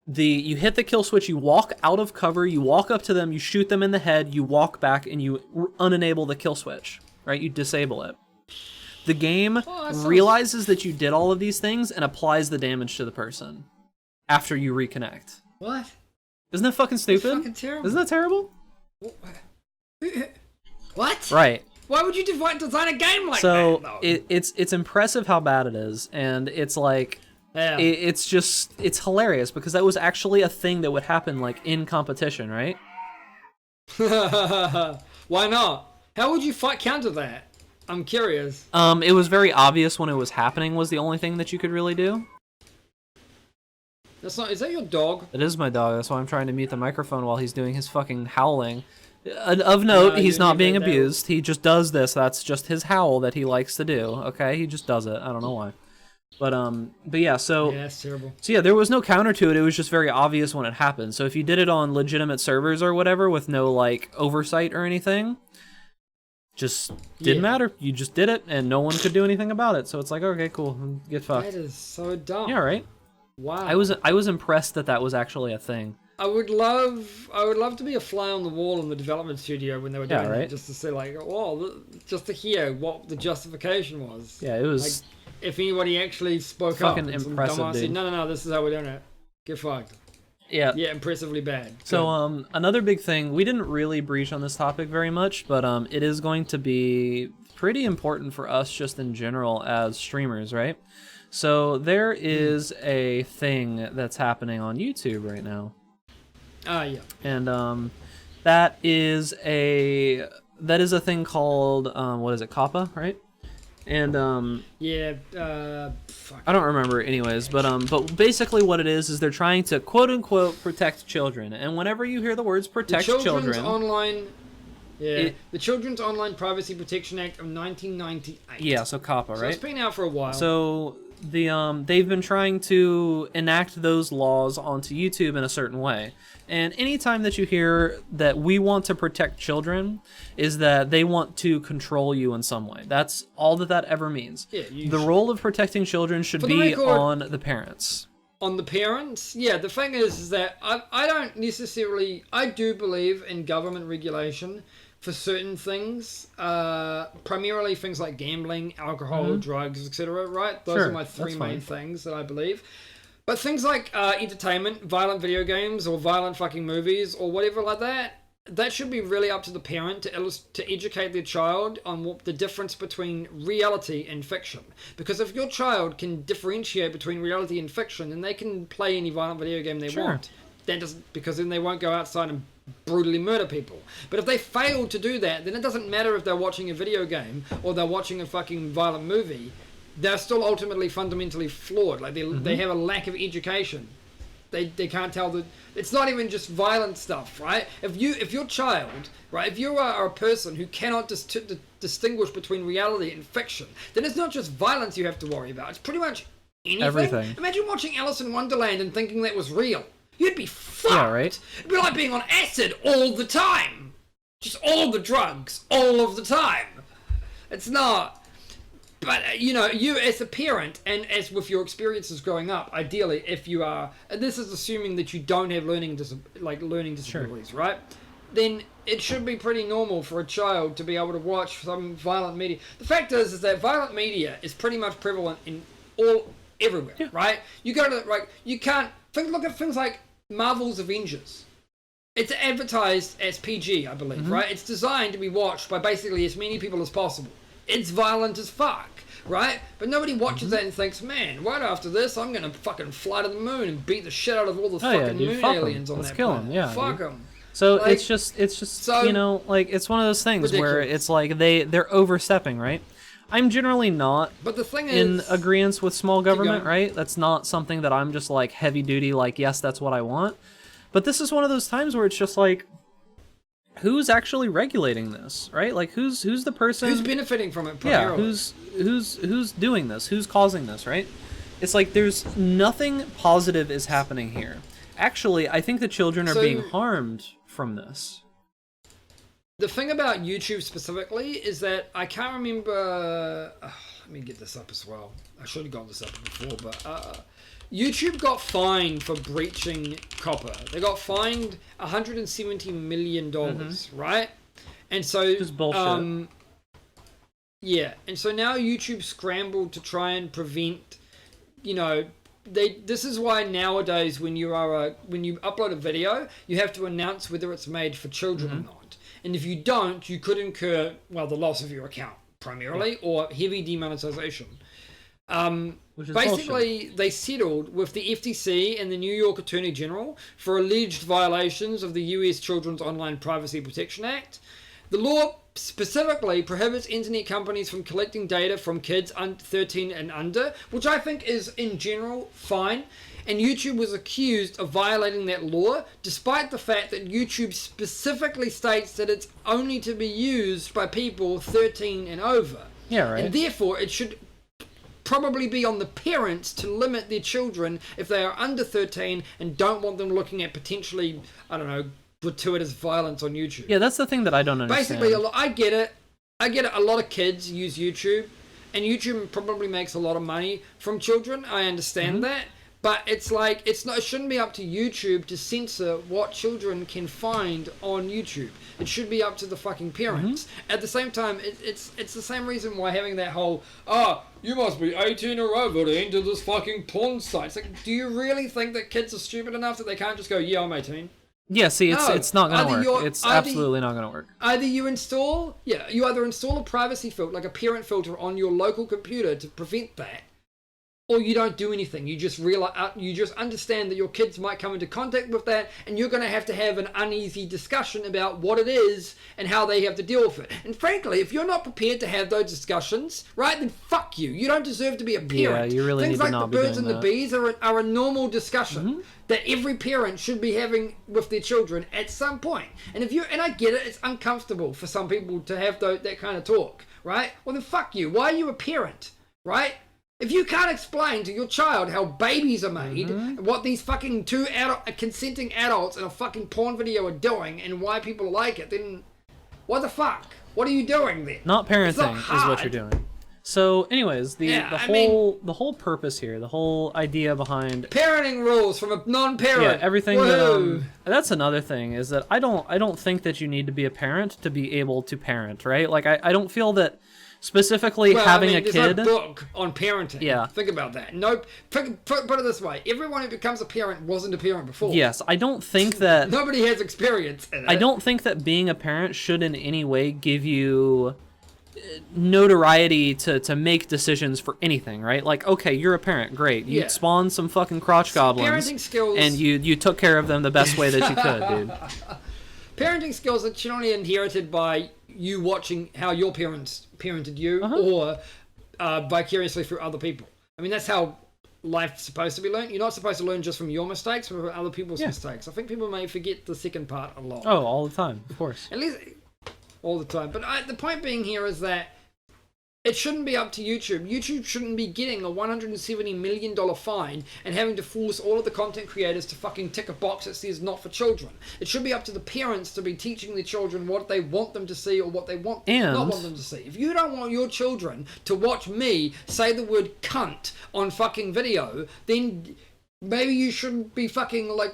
You hit the kill switch, you walk out of cover, you walk up to them, you shoot them in the head, you walk back, and you unenable the kill switch, right? You disable it. The game realizes that you did all of these things and applies the damage to the person after you reconnect. What? Isn't that fucking stupid? That's fucking terrible. Isn't that terrible? What? Right. Why would you design a game like that? So it's impressive how bad it is, and it's like it's hilarious because that was actually a thing that would happen like in competition, right? Why not? How would you counter that? I'm curious. It was very obvious when it was happening was the only thing that you could really do. That's not. Is that your dog? It is my dog. That's why I'm trying to mute the microphone while he's doing his fucking howling. Of note, he's not being abused. He just does this. That's just his howl that he likes to do. Okay, he just does it. I don't know why. But yeah. So yeah, that's terrible. So yeah, there was no counter to it. It was just very obvious when it happened. So if you did it on legitimate servers or whatever with no like oversight or anything, just didn't matter. You just did it, and no one could do anything about it. So it's like, okay, cool, get fucked. That is so dumb. Yeah, right. Wow. I was impressed that was actually a thing. I would love to be a fly on the wall in the development studio when they were doing it, just to see like, oh, just to hear what the justification was. Yeah, it was. Like, if anybody actually spoke fucking up, impressive, dude. Said, no, this is how we're doing it. Get fucked. Yeah. Yeah, impressively bad. So another big thing, we didn't really breach on this topic very much, but it is going to be pretty important for us just in general as streamers, right? So there is a thing that's happening on YouTube right now. Yeah. And that is a thing called what is it, Kappa, right? And fuck. I don't remember anyways, but basically what it is they're trying to quote unquote protect children. And whenever you hear the words protect children, the Children's Online Privacy Protection Act of 1998. Yeah, so Kappa, right? So it's been out for a while. So they've been trying to enact those laws onto YouTube in a certain way. And anytime that you hear that we want to protect children, is that they want to control you in some way. That's all that ever means. Yeah, the role of protecting children should be on the parents. On the parents? Yeah, the thing is that I don't necessarily... I do believe in government regulation for certain things, primarily things like gambling, alcohol, drugs, etc., right? Those are my three main things that I believe. But things like entertainment, violent video games, or violent fucking movies, or whatever like that, that should be really up to the parent to educate their child on what the difference between reality and fiction. Because if your child can differentiate between reality and fiction, then they can play any violent video game they want. That doesn't, because then they won't go outside and brutally murder people. But if they fail to do that, then it doesn't matter if they're watching a video game or they're watching a fucking violent movie. They're still ultimately fundamentally flawed. Like they have a lack of education. They can't tell that it's not even just violent stuff, right? If your child, right, if you are a person who cannot distinguish between reality and fiction, then it's not just violence you have to worry about. It's pretty much anything. Everything. Imagine watching Alice in Wonderland and thinking that was real. You'd be fucked. Yeah, right? It'd be like being on acid all the time. Just all the drugs, all of the time. It's not. But, you as a parent, and as with your experiences growing up, ideally, if you are, and this is assuming that you don't have learning disabilities, right? Then it should be pretty normal for a child to be able to watch some violent media. The fact is that violent media is pretty much prevalent in everywhere, right? You go to, you can't, look at things like Marvel's Avengers. It's advertised as PG, I believe, right? It's designed to be watched by basically as many people as possible. It's violent as fuck, right? But nobody watches that and thinks, man, right after this, I'm going to fucking fly to the moon and beat the shit out of all the fucking moon aliens on that planet. Let's kill them, yeah. Fuck them. So it's just it's one of those things where it's like they're overstepping, right? I'm generally not in agreement with small government, right? That's not something that I'm just like heavy duty, like, yes, that's what I want. But this is one of those times where it's just like, who's actually regulating this, right? Like, who's the person who's benefiting from it primarily? Yeah, who's doing this? Who's causing this, right? It's like there's nothing positive is happening here. Actually, I think the children are being harmed from this. The thing about YouTube specifically is that I can't remember. Let me get this up as well. I should have got this up before, but YouTube got fined for breaching copper. They got fined $170 million, right? And so, just bullshit. Yeah, and so now YouTube scrambled to try and prevent, you know, this is why nowadays when you upload a video, you have to announce whether it's made for children or not. And if you don't, you could incur, well, the loss of your account primarily, or heavy demonetization. Basically, they settled with the FTC and the New York Attorney General for alleged violations of the US Children's Online Privacy Protection Act. The law specifically prohibits internet companies from collecting data from kids 13 and under, which I think is in general fine. And YouTube was accused of violating that law, despite the fact that YouTube specifically states that it's only to be used by people 13 and over. Yeah, right. And therefore, it should probably be on the parents to limit their children if they are under 13 and don't want them looking at potentially, I don't know, gratuitous violence on YouTube. Yeah, that's the thing that I don't understand. Basically, I get it. A lot of kids use YouTube, and YouTube probably makes a lot of money from children. I understand that. But it's like, it shouldn't be up to YouTube to censor what children can find on YouTube. It should be up to the fucking parents. At the same time, it's the same reason why having that whole, you must be 18 or over to enter this fucking porn site. It's like, do you really think that kids are stupid enough that they can't just go, yeah, I'm 18? Yeah, see, it's not going to work. It's absolutely not going to work. Either you install a privacy filter, like a parent filter on your local computer to prevent that, or you don't do anything. You just understand that your kids might come into contact with that, and you're going to have an uneasy discussion about what it is and how they have to deal with it. And frankly, if you're not prepared to have those discussions, right, then fuck you. You don't deserve to be a parent. Yeah, you really Things need like to not the be birds and doing the that. bees are a normal discussion that every parent should be having with their children at some point. And I get it, it's uncomfortable for some people to have that kind of talk, right? Well then fuck you. Why are you a parent, right? If you can't explain to your child how babies are made, and what these fucking two consenting adults in a fucking porn video are doing, and why people like it, then what the fuck? What are you doing then? Not parenting is what you're doing. So, anyways, the whole purpose here, the whole idea behind parenting rules from a non-parent. Yeah, everything that that's another thing is that I don't think that you need to be a parent to be able to parent, right? Like I don't feel that specifically having a kid. There's no book on parenting. Yeah. Think about that. No, put it this way: everyone who becomes a parent wasn't a parent before. Yes, I don't think that nobody has experience in it. I don't think that being a parent should in any way give you notoriety to make decisions for anything, right? Like, okay, you're a parent, great. You spawned some fucking crotch goblins, parenting skills, and you took care of them the best way that you could, dude. Parenting skills are generally inherited by you watching how your parents parented you, or vicariously through other people. I mean, that's how life's supposed to be learned. You're not supposed to learn just from your mistakes, but from other people's mistakes. I think people may forget the second part a lot. Oh, all the time, of course. At least all the time. But the point being here is that it shouldn't be up to YouTube. YouTube shouldn't be getting a $170 million fine and having to force all of the content creators to fucking tick a box that says not for children. It should be up to the parents to be teaching their children what they want them to see or what they not want them to see. If you don't want your children to watch me say the word cunt on fucking video, then maybe you shouldn't be fucking like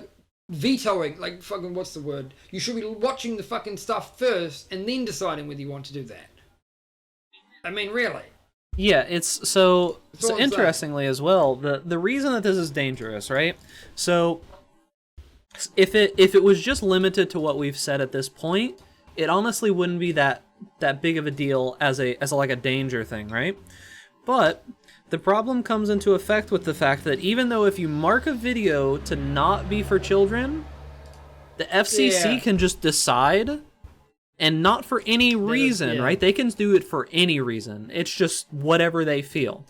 vetoing, like fucking what's the word? You should be watching the fucking stuff first and then deciding whether you want to do that. I mean, really. Yeah, it's so interestingly as well, the reason that this is dangerous, right? So if it was just limited to what we've said at this point, it honestly wouldn't be that big of a deal as a danger thing, right? But the problem comes into effect with the fact that even though if you mark a video to not be for children, the FCC can just decide. And not for any reason, right? They can do it for any reason. It's just whatever they feel.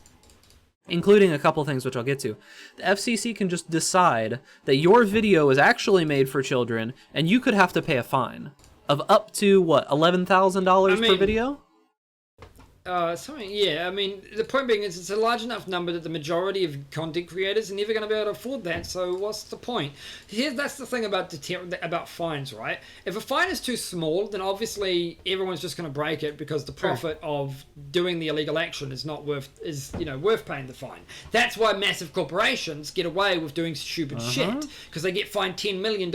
Including a couple things which I'll get to. The FCC can just decide that your video is actually made for children, and you could have to pay a fine of up to, what, $11,000 per video? I mean, the point being is it's a large enough number that the majority of content creators are never going to be able to afford that, so what's the point? That's the thing about fines, right? If a fine is too small, then obviously everyone's just going to break it because the profit of doing the illegal action is worth paying the fine. That's why massive corporations get away with doing stupid shit, because they get fined $10 million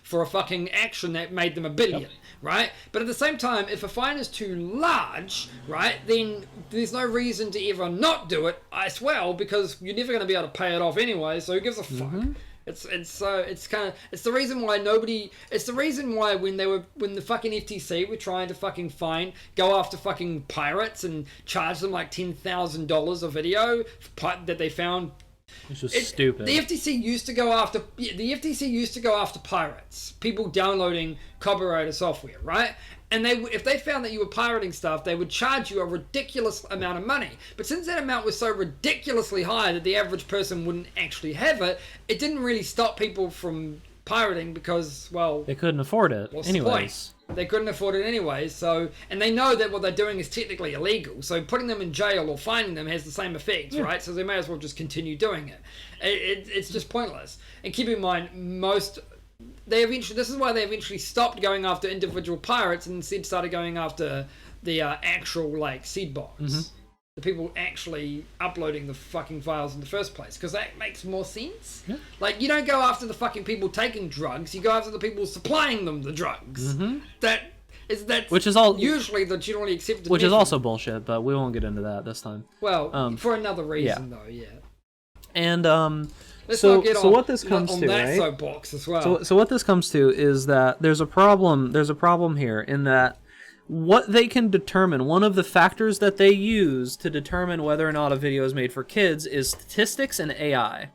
for a fucking action that made them $1 billion. Right? But at the same time, if a fine is too large, right, then there's no reason to ever not do it as well, because you're never going to be able to pay it off anyway, so who gives a fuck? It's the reason why when the fucking FTC were trying to fucking go after fucking pirates and charge them like $10,000 a video that they found. It's just stupid. The FTC used to go after pirates, people downloading copyrighted software, right? And if they found that you were pirating stuff, they would charge you a ridiculous amount of money. But since that amount was so ridiculously high that the average person wouldn't actually have it, it didn't really stop people from pirating because, well, they couldn't afford it anyways. They couldn't afford it anyway, and they know that what they're doing is technically illegal, so putting them in jail or fining them has the same effect, right? So they may as well just continue doing it. It's just pointless. And keep in mind, this is why they eventually stopped going after individual pirates and instead started going after the actual, like, seed box. The people actually uploading the fucking files in the first place, because that makes more sense. Yeah. Like, you don't go after the fucking people taking drugs, you go after the people supplying them the drugs. Which is all usually the generally accepted which method. is also bullshit, but we won't get into that this time. Well, for another reason though, And so what this comes on to, that right? soapbox as well. So what this comes to is that there's a problem here in that what they can determine, one of the factors that they use to determine whether or not a video is made for kids is statistics and AI.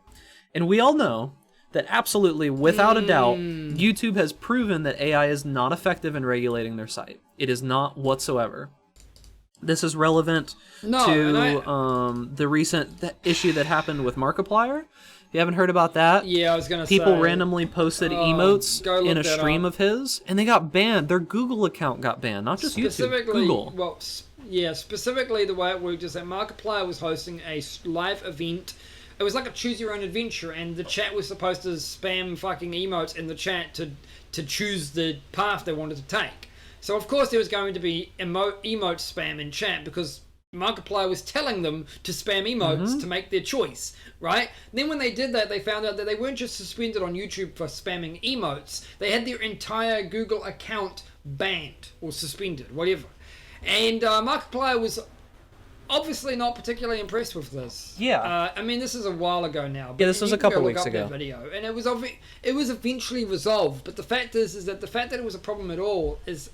And we all know that absolutely, without a doubt, YouTube has proven that AI is not effective in regulating their site. It is not whatsoever. This is relevant to the recent issue that happened with Markiplier. You haven't heard about that? Yeah, I was going to say. People randomly posted emotes in a stream of his, and they got banned. Their Google account got banned, not just YouTube, Google. Well, yeah, specifically the way it worked is that Markiplier was hosting a live event. It was like a choose your own adventure, and the chat was supposed to spam fucking emotes in the chat to choose the path they wanted to take. So of course there was going to be emote spam in chat because Markiplier was telling them to spam emotes to make their choice, right? Then when they did that, they found out that they weren't just suspended on YouTube for spamming emotes. They had their entire Google account banned or suspended, whatever. And Markiplier was obviously not particularly impressed with this. Yeah. I mean, this is a while ago now. But yeah, this was a couple weeks ago. That video, and it was eventually resolved. But the fact is that the fact that it was a problem at all is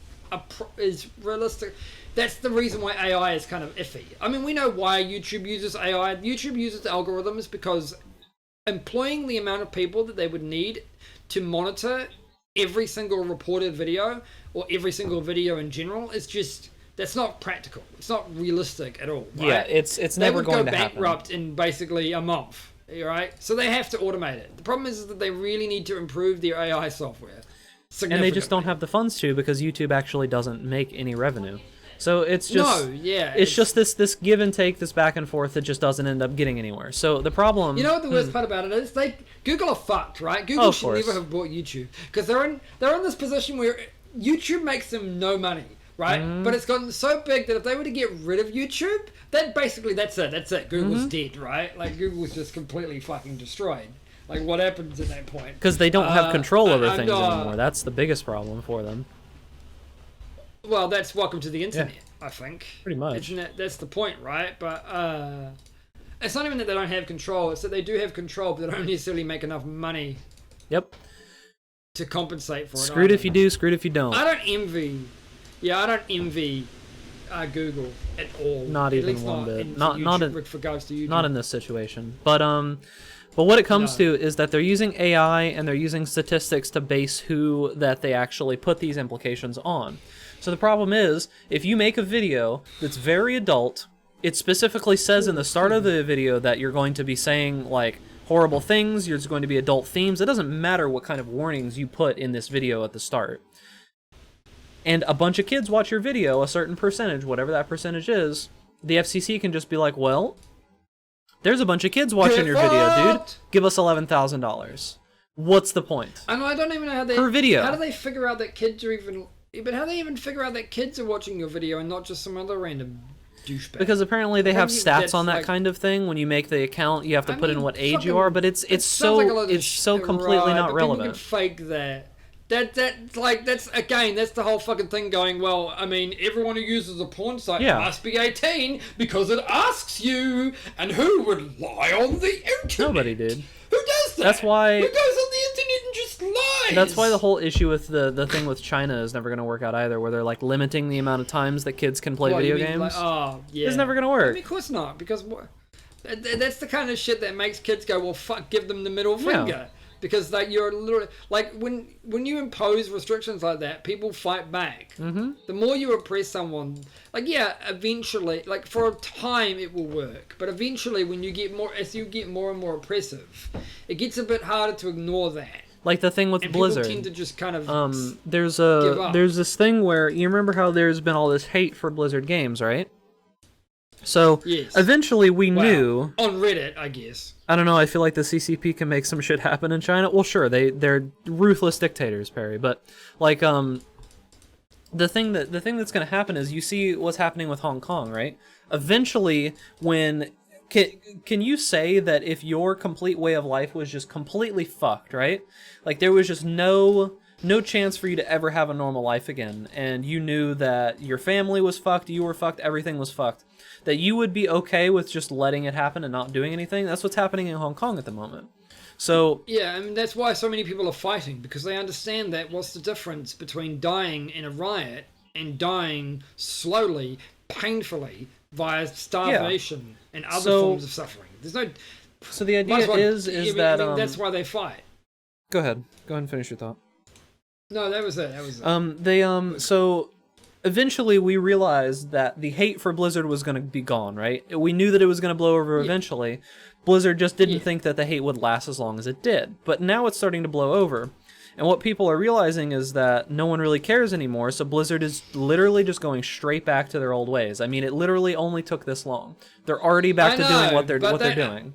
realistic. That's the reason why AI is kind of iffy. I mean, we know why YouTube uses AI. YouTube uses algorithms because employing the amount of people that they would need to monitor every single reported video or every single video in general is just, that's not practical. It's not realistic at all. Right? Yeah, it's never going to happen. They would go bankrupt in basically a month, right? So they have to automate it. The problem is that they really need to improve their AI software. And they just don't have the funds to, because YouTube actually doesn't make any revenue. So it's just it's just this give and take, this back and forth that just doesn't end up getting anywhere. So the problem, you know what the worst part about it is, Google are fucked, right? Google should never have bought YouTube because they're in this position where YouTube makes them no money, right? But it's gotten so big that if they were to get rid of YouTube, then basically that's it. Google's dead, right? Like Google's just completely fucking destroyed. Like what happens at that point? Because they don't have control over things anymore. That's the biggest problem for them. Well, that's welcome to the internet, I think. Pretty much. That's the point, right? But it's not even that they don't have control. It's that they do have control, but they don't necessarily make enough money. Yep. To compensate for it. Screwed if you do, screwed if you don't. I don't envy Google at all. Not even one bit. Not in regards to YouTube. Not in this situation. But what it comes to is that they're using AI and they're using statistics to base who that they actually put these implications on. So the problem is, if you make a video that's very adult, it specifically says in the start of the video that you're going to be saying, like, horrible things, there's going to be adult themes. It doesn't matter what kind of warnings you put in this video at the start. And a bunch of kids watch your video, a certain percentage, whatever that percentage is, the FCC can just be like, well, there's a bunch of kids watching your video, dude. Give us $11,000. What's the point? I don't even know how they... Per video. How do they figure out that kids are even... But how do they even figure out that kids are watching your video and not just some other random douchebag? Because apparently they have stats on that kind of thing. When you make the account, you have to put in what age you are, but it's so completely not relevant. People can fake that. That's again, that's the whole fucking thing going, well, I mean, everyone who uses a porn site must be 18 because it asks you, and who would lie on the internet? Nobody did. Who does that? That's why... Who goes on the internet and just lies? That's why the whole issue with the thing with China is never going to work out either, where they're like limiting the amount of times that kids can play video games. Like, oh, yeah. It's never going to work. I mean, of course not, because that's the kind of shit that makes kids go, well, fuck, give them the middle finger. Because like you're literally like when you impose restrictions like that, people fight back. Mm-hmm. The more you oppress someone, like eventually, like for a time it will work, but eventually when you get more, as you get more and more oppressive, it gets a bit harder to ignore that. Like the thing with and Blizzard. People tend to just kind of there's give up. this thing where you remember how there's been all this hate for Blizzard games, right? So eventually we knew on Reddit, I guess. I don't know. I feel like the CCP can make some shit happen in China. Well, sure, they're ruthless dictators, Perry. But like the thing that's going to happen is you see what's happening with Hong Kong, right? Eventually, when can you say that if your complete way of life was just completely fucked, right? Like there was just no chance for you to ever have a normal life again, and you knew that your family was fucked, you were fucked, everything was fucked, that you would be okay with just letting it happen and not doing anything. That's what's happening in Hong Kong at the moment. So yeah, I mean that's why so many people are fighting, because they understand that what's the difference between dying in a riot and dying slowly, painfully, via starvation and other forms of suffering. There's no. So the idea is that that's why they fight. Go ahead and finish your thought. No, that was it. So eventually we realized that the hate for Blizzard was going to be gone, right? We knew that it was going to blow over eventually. Blizzard just didn't think that the hate would last as long as it did. But now it's starting to blow over. And what people are realizing is that no one really cares anymore, so Blizzard is literally just going straight back to their old ways. I mean, it literally only took this long. They're already back to doing what they're doing.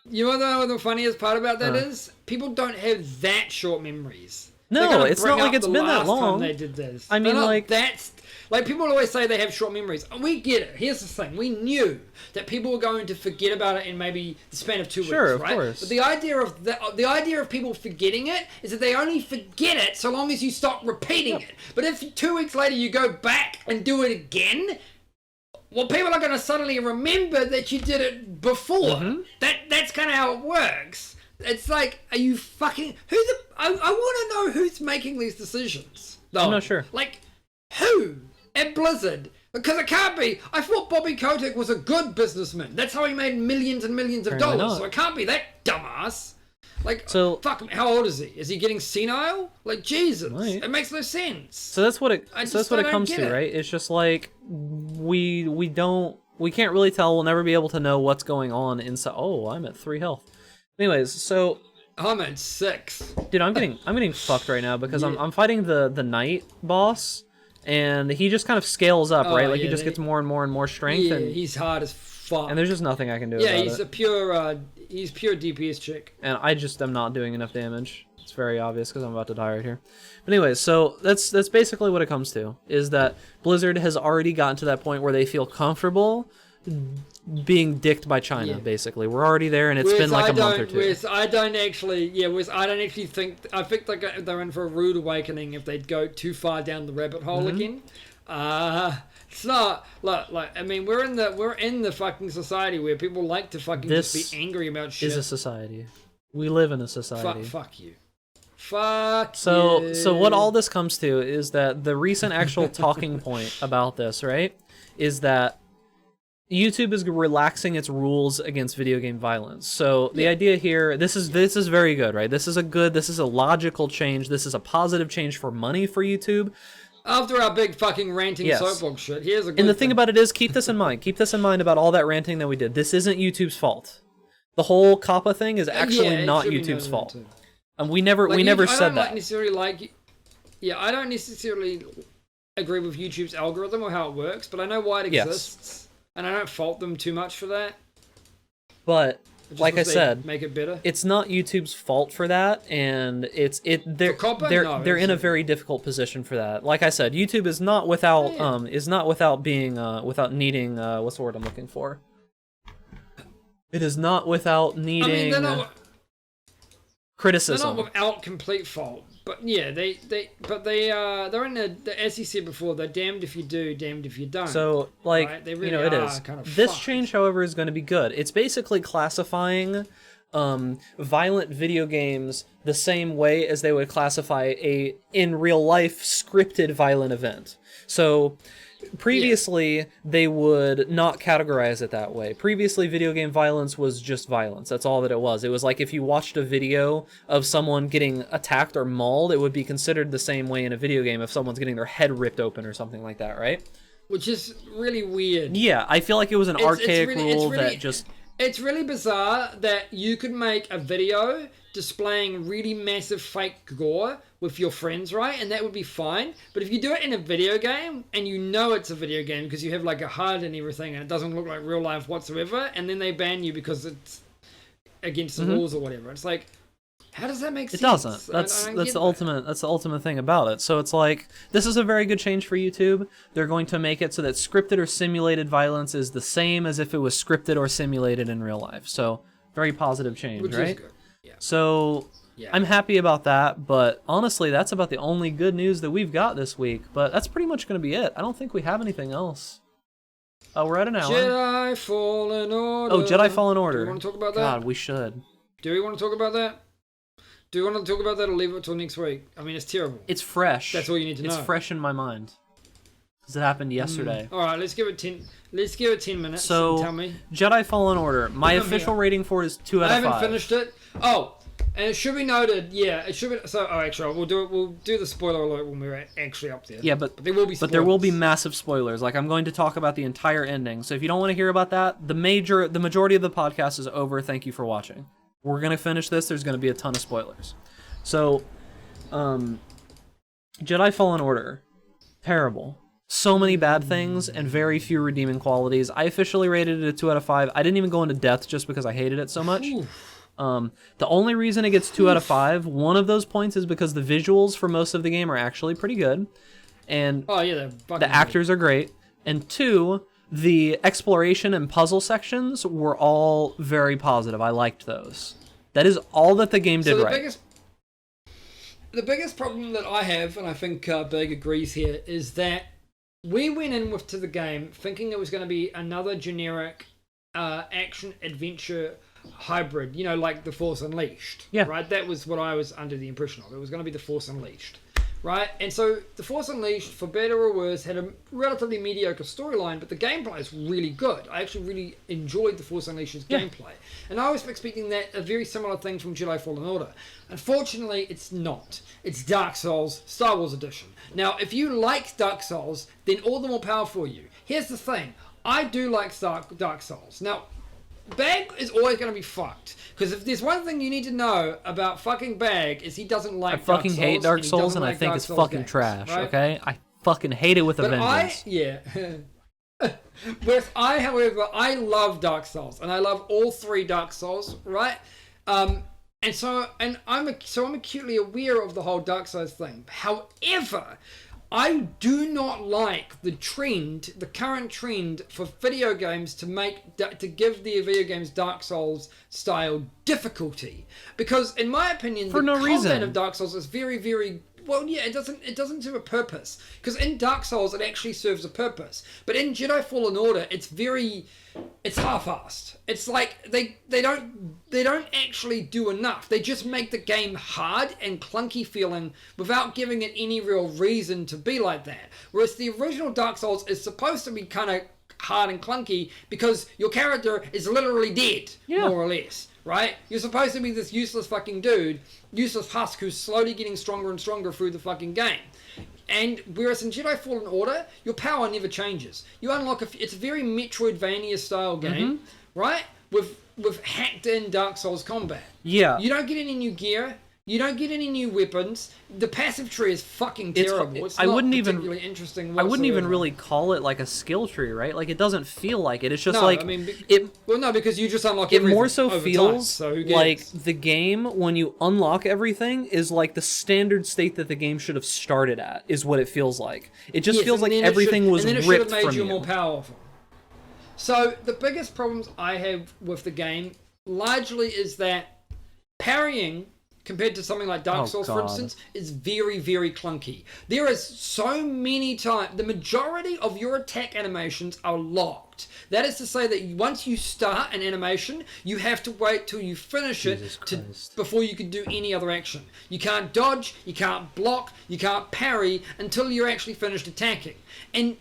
You know what the funniest part about that is? People don't have that short memories. No, it's not like it's been that long. They did this. I mean, that's like people always say they have short memories. And we get it. Here's the thing: we knew that people were going to forget about it in maybe the span of 2 weeks, sure, of right? course. But the idea of people forgetting it is that they only forget it so long as you stop repeating it. But if 2 weeks later you go back and do it again, well, people are going to suddenly remember that you did it before. Mm-hmm. That's kind of how it works. It's like, are you fucking... I want to know who's making these decisions. No. I'm not sure. Like, who? At Blizzard? Because it can't be. I thought Bobby Kotick was a good businessman. That's how he made millions and millions of dollars. Not. So it can't be that dumbass. Like, fuck, how old is he? Is he getting senile? Like, Jesus. Right. It makes no sense. So that's what it comes to, right? It's just like, we can't really tell. We'll never be able to know what's going on inside. Oh, I'm at 3 health. Anyways, so I'm at 6. Dude, I'm getting fucked right now because I'm fighting the knight boss, and he just kind of scales up, right? Like he just gets more and more and more strength. Yeah, and he's hard as fuck. And there's just nothing I can do about it. Yeah, he's pure DPS chick. And I just am not doing enough damage. It's very obvious because I'm about to die right here. But anyways, so that's basically what it comes to, is that Blizzard has already gotten to that point where they feel comfortable being dicked by China, basically. We're already there, and it's been like a month or two. I don't actually think... I think they're in for a rude awakening if they'd go too far down the rabbit hole again. It's not... Like, I mean, we're in the fucking society where people like to fucking just be angry about shit. This is a society. We live in a society. Fuck you. Fuck you. So what all this comes to is that the recent actual talking point about this, right, is that YouTube is relaxing its rules against video game violence. So the idea here, this is very good, right? This is a logical change. This is a positive change for money for YouTube. After our big fucking ranting soapbox shit, here's a good And the thing about it is, keep this in mind. Keep this in mind about all that ranting that we did. This isn't YouTube's fault. The whole COPPA thing is actually not YouTube's fault. And we never said that. I don't necessarily agree with YouTube's algorithm or how it works, but I know why it exists. And I don't fault them too much for that. But like I said, make it better. It's not YouTube's fault for that, and they're in a very difficult position for that. Like I said, YouTube is not without needing what's the word I'm looking for? It is not without needing. criticism. They're not without complete fault, but yeah, they're in the, as you said before, they're damned if you do, damned if you don't. So, like, right? They really it is. kind of This fucked. change, however, is going to be good. It's basically classifying violent video games the same way as they would classify a, in real life, scripted violent event. So, previously, they would not categorize it that way. Previously, video game violence was just violence. That's all that it was. It was like if you watched a video of someone getting attacked or mauled, it would be considered the same way in a video game if someone's getting their head ripped open or something like that, right? Which is really weird. Yeah, I feel like it was an archaic rule really, that just... It's really bizarre that you could make a video displaying really massive fake gore with your friends, right? And that would be fine. But if you do it in a video game, and you know it's a video game because you have like a HUD and everything, and it doesn't look like real life whatsoever, and then they ban you because it's against the rules or whatever. It's like, how does that make sense? It doesn't. That's the ultimate. That's the ultimate thing about it. So it's like, this is a very good change for YouTube. They're going to make it so that scripted or simulated violence is the same as if it was scripted or simulated in real life. So very positive change, Which right? is good. Yeah. So Yeah. I'm happy about that. But honestly, that's about the only good news that we've got this week. But that's pretty much going to be it. I don't think we have anything else. Oh, we're at an hour. Jedi Fallen Order. Oh, Jedi Fallen Order. Do we want to talk about that? God, we should. Do we want to talk about that? Do you want to talk about that or leave it till next week? I mean, it's terrible. It's fresh. That's all you need to know. It's fresh in my mind. Because it happened yesterday. All right, let's give it 10. Let's give it 10 minutes. So, and tell me. Jedi Fallen Order. My official rating for it is 2 out of 5. I haven't finished it. Oh, and it should be noted. Yeah, it should be. So, actually, we'll do it. We'll do the spoiler alert when we're actually up there. Yeah, but there will be. Spoilers. But there will be massive spoilers. Like, I'm going to talk about the entire ending. So if you don't want to hear about that, the majority of the podcast is over. Thank you for watching. We're gonna finish this. There's gonna be a ton of spoilers. So, Jedi Fallen Order, terrible. So many bad things and very few redeeming qualities. I officially rated it a 2 out of 5. I didn't even go into depth just because I hated it so much. The only reason it gets 2 out of 5, one of those points is because the visuals for most of the game are actually pretty good. And the actors are great. And 2, the exploration and puzzle sections were all very positive. I liked those. That is all that the game did right. The biggest problem that I have, and I think Berg agrees here, is that we went in to the game thinking it was going to be another generic action-adventure hybrid, you know, like The Force Unleashed. Yeah. Right? That was what I was under the impression of. It was going to be The Force Unleashed. Right? And so The Force Unleashed, for better or worse, had a relatively mediocre storyline, but the gameplay is really good. I actually really enjoyed The Force Unleashed's gameplay. And I was expecting that a very similar thing from Jedi Fallen Order. Unfortunately, it's not. It's Dark Souls Star Wars Edition. Now, if you like Dark Souls, then all the more power for you. Here's the thing. I do like Dark Souls. Now, Bag is always going to be fucked. Because if there's one thing you need to know about fucking Bag, is he doesn't like Dark Souls. I fucking hate Dark Souls, and I think it's fucking trash, okay? I fucking hate it with a vengeance. However, I love Dark Souls, and I love all 3 Dark Souls, right? I'm acutely aware of the whole Dark Souls thing. However, I do not like the current trend for video games to give the video games Dark Souls style difficulty, because in my opinion, the combat of Dark Souls is very, very well. Yeah, it doesn't serve a purpose, because in Dark Souls it actually serves a purpose, but in Jedi Fallen Order it's half-assed. It's like they don't actually do enough. They just make the game hard and clunky feeling without giving it any real reason to be like that. Whereas the original Dark Souls is supposed to be kind of hard and clunky because your character is literally dead, more or less, right? You're supposed to be this useless fucking dude, useless husk who's slowly getting stronger and stronger through the fucking game. And whereas in Jedi Fallen Order, your power never changes. You unlock it's a very Metroidvania style game, right? With hacked in Dark Souls combat. Yeah. You don't get any new gear. You don't get any new weapons. The passive tree is fucking terrible. It's not particularly interesting whatsoever. I wouldn't even really call it like a skill tree, right? Like, it doesn't feel like it. It's just no, because you just unlock everything. It more so feels so like the game, when you unlock everything, is like the standard state that the game should have started at, is what it feels like. It just feels like everything was ripped from you. And then it should have made you more powerful. So, the biggest problems I have with the game largely is that parrying compared to something like Dark Souls, for instance, is very, very clunky. There is so many times, the majority of your attack animations are locked. That is to say that once you start an animation, you have to wait till you finish it before you can do any other action. You can't dodge, you can't block, you can't parry until you're actually finished attacking. And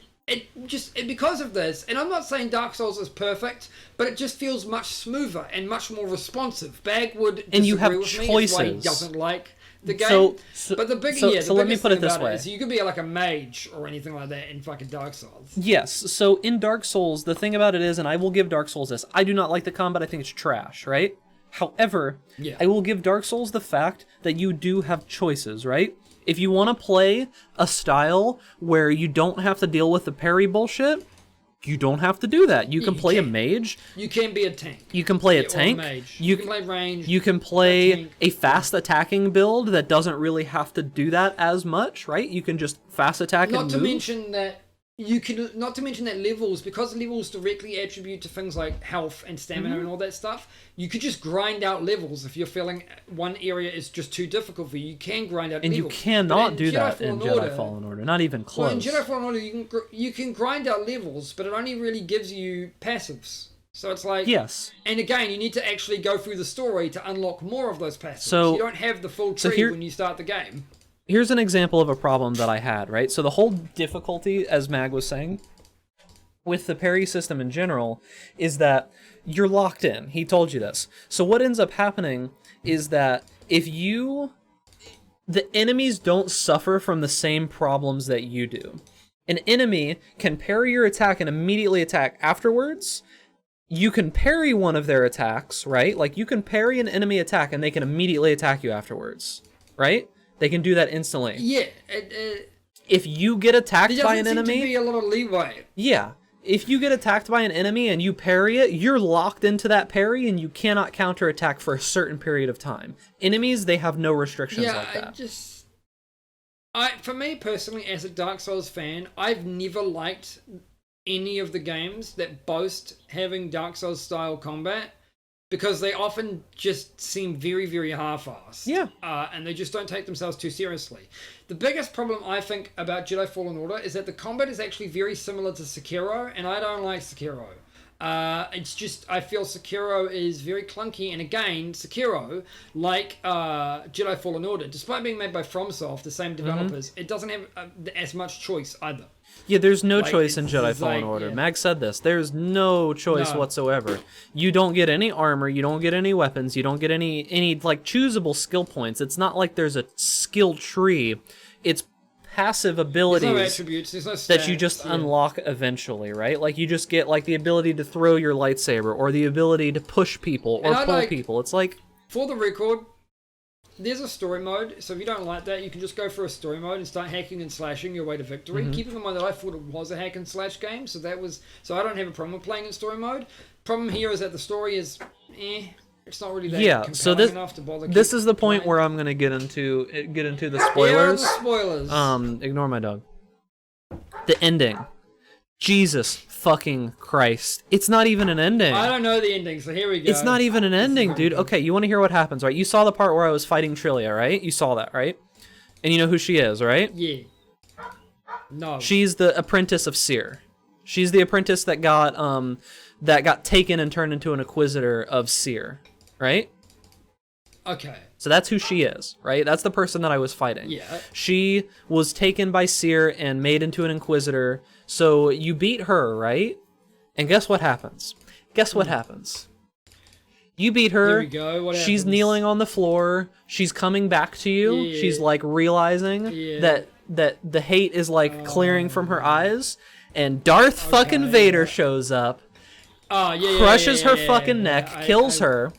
because of this, and I'm not saying Dark Souls is perfect, but it just feels much smoother and much more responsive. Bag would disagree and you have with choices. me. That's why he doesn't like the game. But the biggest let me put it thing this about way. is you could be like a mage or anything like that in fucking Dark Souls. Yes, so in Dark Souls, the thing about it is, and I will give Dark Souls this, I do not like the combat, I think it's trash, right? However, I will give Dark Souls the fact that you do have choices, right? If you want to play a style where you don't have to deal with the parry bullshit, you don't have to do that. You can play a mage. You can be a tank. You can play a tank. Or a mage. You can play range. You can play a fast attacking build that doesn't really have to do that as much, right? You can just fast attack and move. Not to mention that levels, because levels directly attribute to things like health and stamina and all that stuff, you could just grind out levels if you're feeling one area is just too difficult for you. You can grind out levels. And you cannot do that in Jedi Fallen Order, not even close. Well, in Jedi Fallen Order, you can grind out levels, but it only really gives you passives. So it's like... Yes. And again, you need to actually go through the story to unlock more of those passives. So you don't have the full tree when you start the game. Here's an example of a problem that I had, right? So the whole difficulty, as Mag was saying, with the parry system in general, is that you're locked in. He told you this. So what ends up happening is that the enemies don't suffer from the same problems that you do. An enemy can parry your attack and immediately attack afterwards. You can parry one of their attacks, right? Like, you can parry an enemy attack and they can immediately attack you afterwards, right? They can do that instantly. Yeah. If you get attacked by an enemy... There seem to be a little leeway. Yeah. If you get attacked by an enemy and you parry it, you're locked into that parry and you cannot counterattack for a certain period of time. Enemies, they have no restrictions like that. For me personally, as a Dark Souls fan, I've never liked any of the games that boast having Dark Souls style combat, because they often just seem very, very half-assed. Yeah. And they just don't take themselves too seriously. The biggest problem, I think, about Jedi Fallen Order is that the combat is actually very similar to Sekiro, and I don't like Sekiro. It's just, I feel Sekiro is very clunky, and again, Sekiro, like Jedi Fallen Order, despite being made by FromSoft, the same developers, it doesn't have as much choice either. Yeah, there's no choice in Jedi Fallen Order. Mag said this. There's no choice whatsoever. You don't get any armor, you don't get any weapons, you don't get any like choosable skill points. It's not like there's a skill tree. It's passive abilities there's no attributes, there's no stats, that you just unlock eventually, right? Like, you just get like the ability to throw your lightsaber or the ability to push people or pull people. It's like, for the record, there's a story mode, so if you don't like that, you can just go for a story mode and start hacking and slashing your way to victory. Keeping in mind that I thought it was a hack and slash game, so I don't have a problem with playing in story mode. Problem here is that the story is it's not really that compelling enough to bother. This is the point where I'm gonna get into the spoilers. Ignore my dog. The ending. Jesus fucking Christ. It's not even an ending. I don't know the ending, so here we go. It's not even an ending, dude. Okay, you want to hear what happens, right? You saw the part where I was fighting Trillia, right? You saw that, right? And you know who she is, right? Yeah. No. She's the apprentice of Seer. She's the apprentice that got taken and turned into an Inquisitor of Seer, right? Okay. So that's who she is, right? That's the person that I was fighting. Yeah. She was taken by Seer and made into an Inquisitor. So you beat her, right? And guess what happens? Guess what happens? You beat her. Here we go. What She's happens? kneeling on the floor. She's coming back to you. Yeah. She's like realizing that the hate is like clearing from her eyes. And Darth fucking Vader shows up. Crushes her fucking neck, kills her,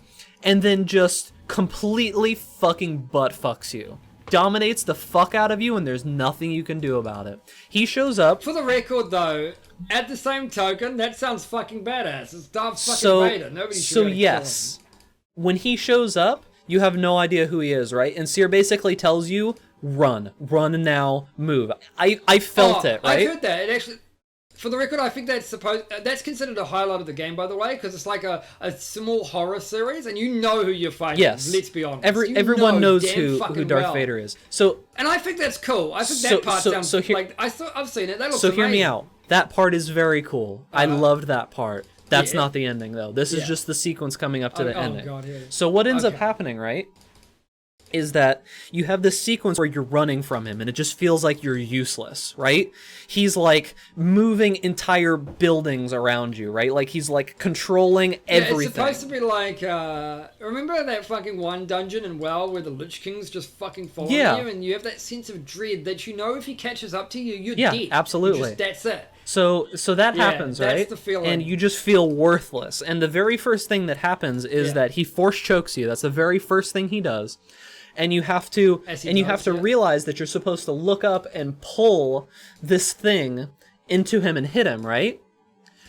and then just completely fucking butt fucks you. Dominates the fuck out of you, and there's nothing you can do about it. He shows up. For the record, though, at the same token, that sounds fucking badass. It's Darth fucking Vader. Nobody should be able to kill him. When he shows up, you have no idea who he is, right? And Seer basically tells you, run now, move. I felt it, right? I heard that. It actually, For the record, I think that's considered a highlight of the game, by the way, because it's like a small horror series, and you know who you're fighting. Yes. Let's be honest. Everyone knows who Darth Vader is. So, and I think that's cool. I think that part sounds like I've seen it. That looks amazing. Hear me out. That part is very cool. I loved that part. That's not the ending, though. This is just the sequence coming up to the ending. God, yeah. So what ends up happening, right, is that you have this sequence where you're running from him, and it just feels like you're useless, right? He's, like, moving entire buildings around you, right? Like, he's, like, controlling everything. It's supposed to be like, remember that fucking one dungeon in WoW where the Lich King's just fucking following you, and you have that sense of dread that you know if he catches up to you, you're dead. Yeah, absolutely. That's it. So that happens, right? That's the feeling. And you just feel worthless. And the very first thing that happens is that he force chokes you. That's the very first thing he does. And you have to realize that you're supposed to look up and pull this thing into him and hit him, right?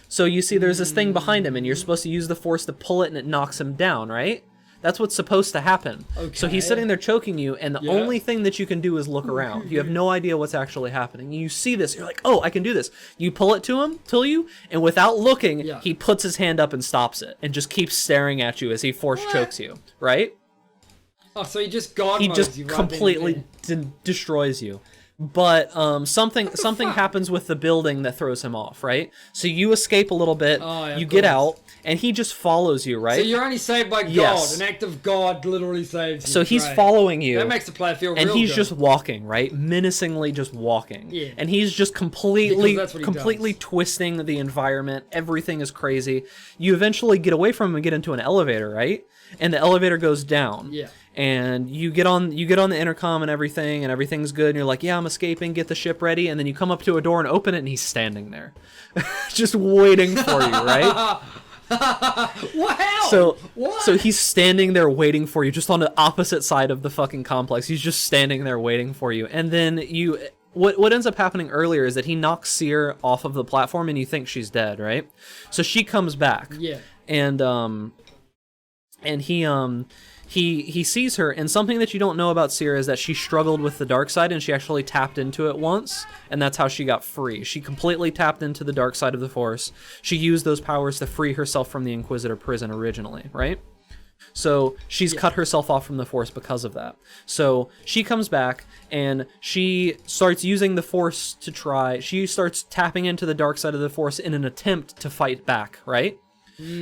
So you see there's this thing behind him, and you're supposed to use the force to pull it, and it knocks him down, right? That's what's supposed to happen. Okay. So he's sitting there choking you, and the only thing that you can do is look around. You have no idea what's actually happening. You see this, you're like, oh, I can do this. You pull it to you, and without looking, he puts his hand up and stops it, and just keeps staring at you as he force chokes you, right? Oh, so he just completely destroys you. But something happens with the building that throws him off, right? So you escape a little bit, you get out, and he just follows you, right? So you're only saved by God. An act of God literally saves you. So he's following you. That makes the player feel real good. And he's just walking, right? Menacingly just walking. Yeah. And he's just completely twisting the environment. Everything is crazy. You eventually get away from him and get into an elevator, right? And the elevator goes down. Yeah. And you get on the intercom and everything's good, and you're like, yeah, I'm escaping, get the ship ready, and then you come up to a door and open it, and he's standing there. Just waiting for you, right? Wow! So he's standing there waiting for you, just on the opposite side of the fucking complex. He's just standing there waiting for you. And then what ends up happening earlier is that he knocks Seer off of the platform, and you think she's dead, right? So she comes back. Yeah. And he sees her, and something that you don't know about Seer is that she struggled with the dark side, and she actually tapped into it once, and that's how she got free. She completely tapped into the dark side of the Force. She used those powers to free herself from the Inquisitor prison originally, right? So she's cut herself off from the Force because of that. So she comes back, and she starts using the Force she starts tapping into the dark side of the Force in an attempt to fight back, right?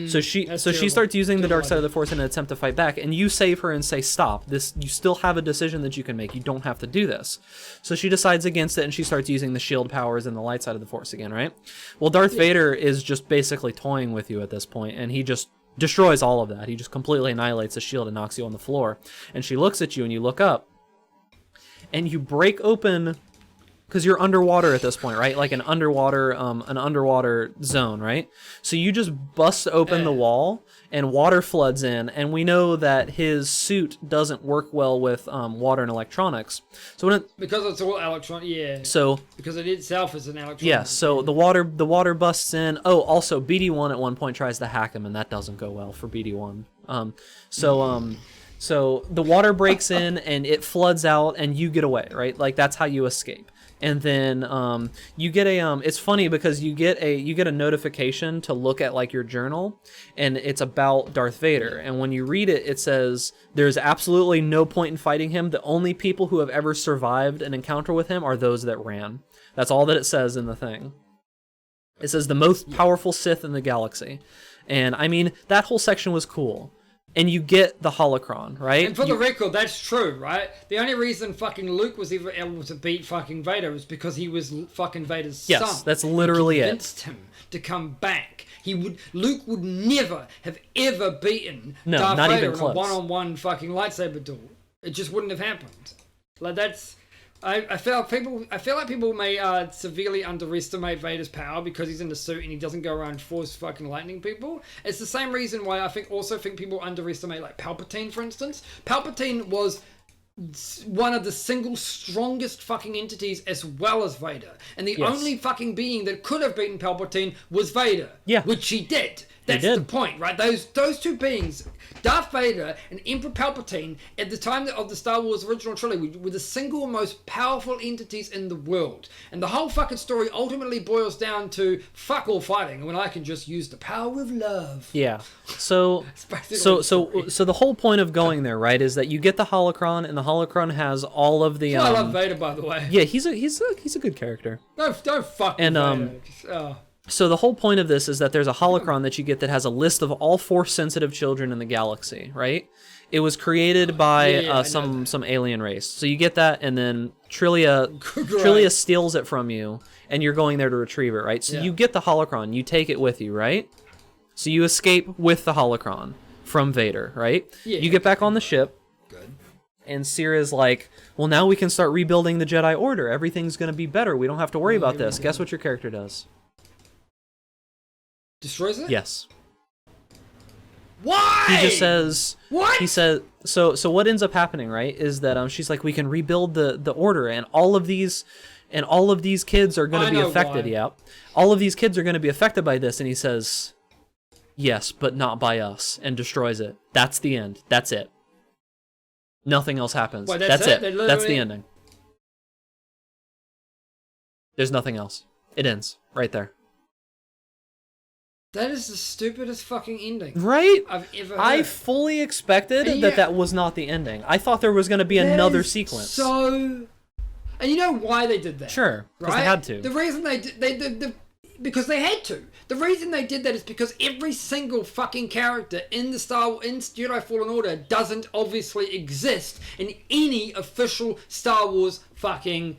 So she starts using the dark side of the Force in an attempt to fight back, and you save her and say, stop, you still have a decision that you can make, you don't have to do this. So she decides against it, and she starts using the shield powers and the light side of the Force again, right? Well, Darth Vader is just basically toying with you at this point, and he just destroys all of that. He just completely annihilates the shield and knocks you on the floor. And she looks at you, and you look up, and you break open, because you're underwater at this point, right? Like an underwater zone, right? So you just bust open the wall, and water floods in, and we know that his suit doesn't work well with water and electronics. So because it's all electronic, yeah. So because it itself is an electronic. Yeah. So the water busts in. Oh, also BD1 at one point tries to hack him, and that doesn't go well for BD1. So the water breaks in, and it floods out, and you get away, right? Like that's how you escape. And then you get it's funny because you get a notification to look at like your journal, and it's about Darth Vader, and when you read it, it says there's absolutely no point in fighting him. The only people who have ever survived an encounter with him are those that ran. That's all that it says in the thing. It says the most powerful Sith in the galaxy. And I mean, that whole section was cool. And you get the holocron, right? And for the record, that's true, right? The only reason fucking Luke was ever able to beat fucking Vader was because he was fucking Vader's son. Yes, that's literally it. He convinced him to come back. Luke would never have ever beaten Darth Vader in a one-on-one fucking lightsaber duel. It just wouldn't have happened. Like that's... I feel like people may severely underestimate Vader's power because he's in the suit and he doesn't go around force fucking lightning people. It's the same reason why I think people underestimate like Palpatine, for instance. Palpatine was one of the single strongest fucking entities as well as Vader, and the only fucking being that could have beaten Palpatine was Vader. Yeah, which he did. That's the point, right? Those two beings, Darth Vader and Emperor Palpatine, at the time of the Star Wars original trilogy, were the single most powerful entities in the world. And the whole fucking story ultimately boils down to fuck all fighting when I can just use the power of love. Yeah. So the whole point of going there, right, is that you get the holocron, and the holocron has all of the. I love Vader, by the way. Yeah, he's a good character. Don't fuck with Vader. So the whole point of this is that there's a holocron that you get that has a list of all Force-sensitive children in the galaxy, right? It was created by some alien race. So you get that, and then Trillia steals it from you, and you're going there to retrieve it, right? So you get the holocron, you take it with you, right? So you escape with the holocron from Vader, right? Yeah, you get back on the ship. Good. And Sira's like, well, now we can start rebuilding the Jedi Order. Everything's going to be better. We don't have to worry about this. Guess what your character does? Destroys it? Yes. Why? He just says... What? He says... So what ends up happening, right, is that she's like, we can rebuild the Order, and all of these kids are going to be affected. Why. Yeah. All of these kids are going to be affected by this, and he says, yes, but not by us, and destroys it. That's the end. That's it. Nothing else happens. Wait, that's it. Literally... That's the ending. There's nothing else. It ends right there. That is the stupidest fucking ending. Right? I've ever heard. I fully expected that was not the ending. I thought there was going to be another sequence. So... And you know why they did that? Sure, because right? they had to. The reason because they had to. The reason they did that is because every single fucking character in Jedi Fallen Order doesn't obviously exist in any official Star Wars fucking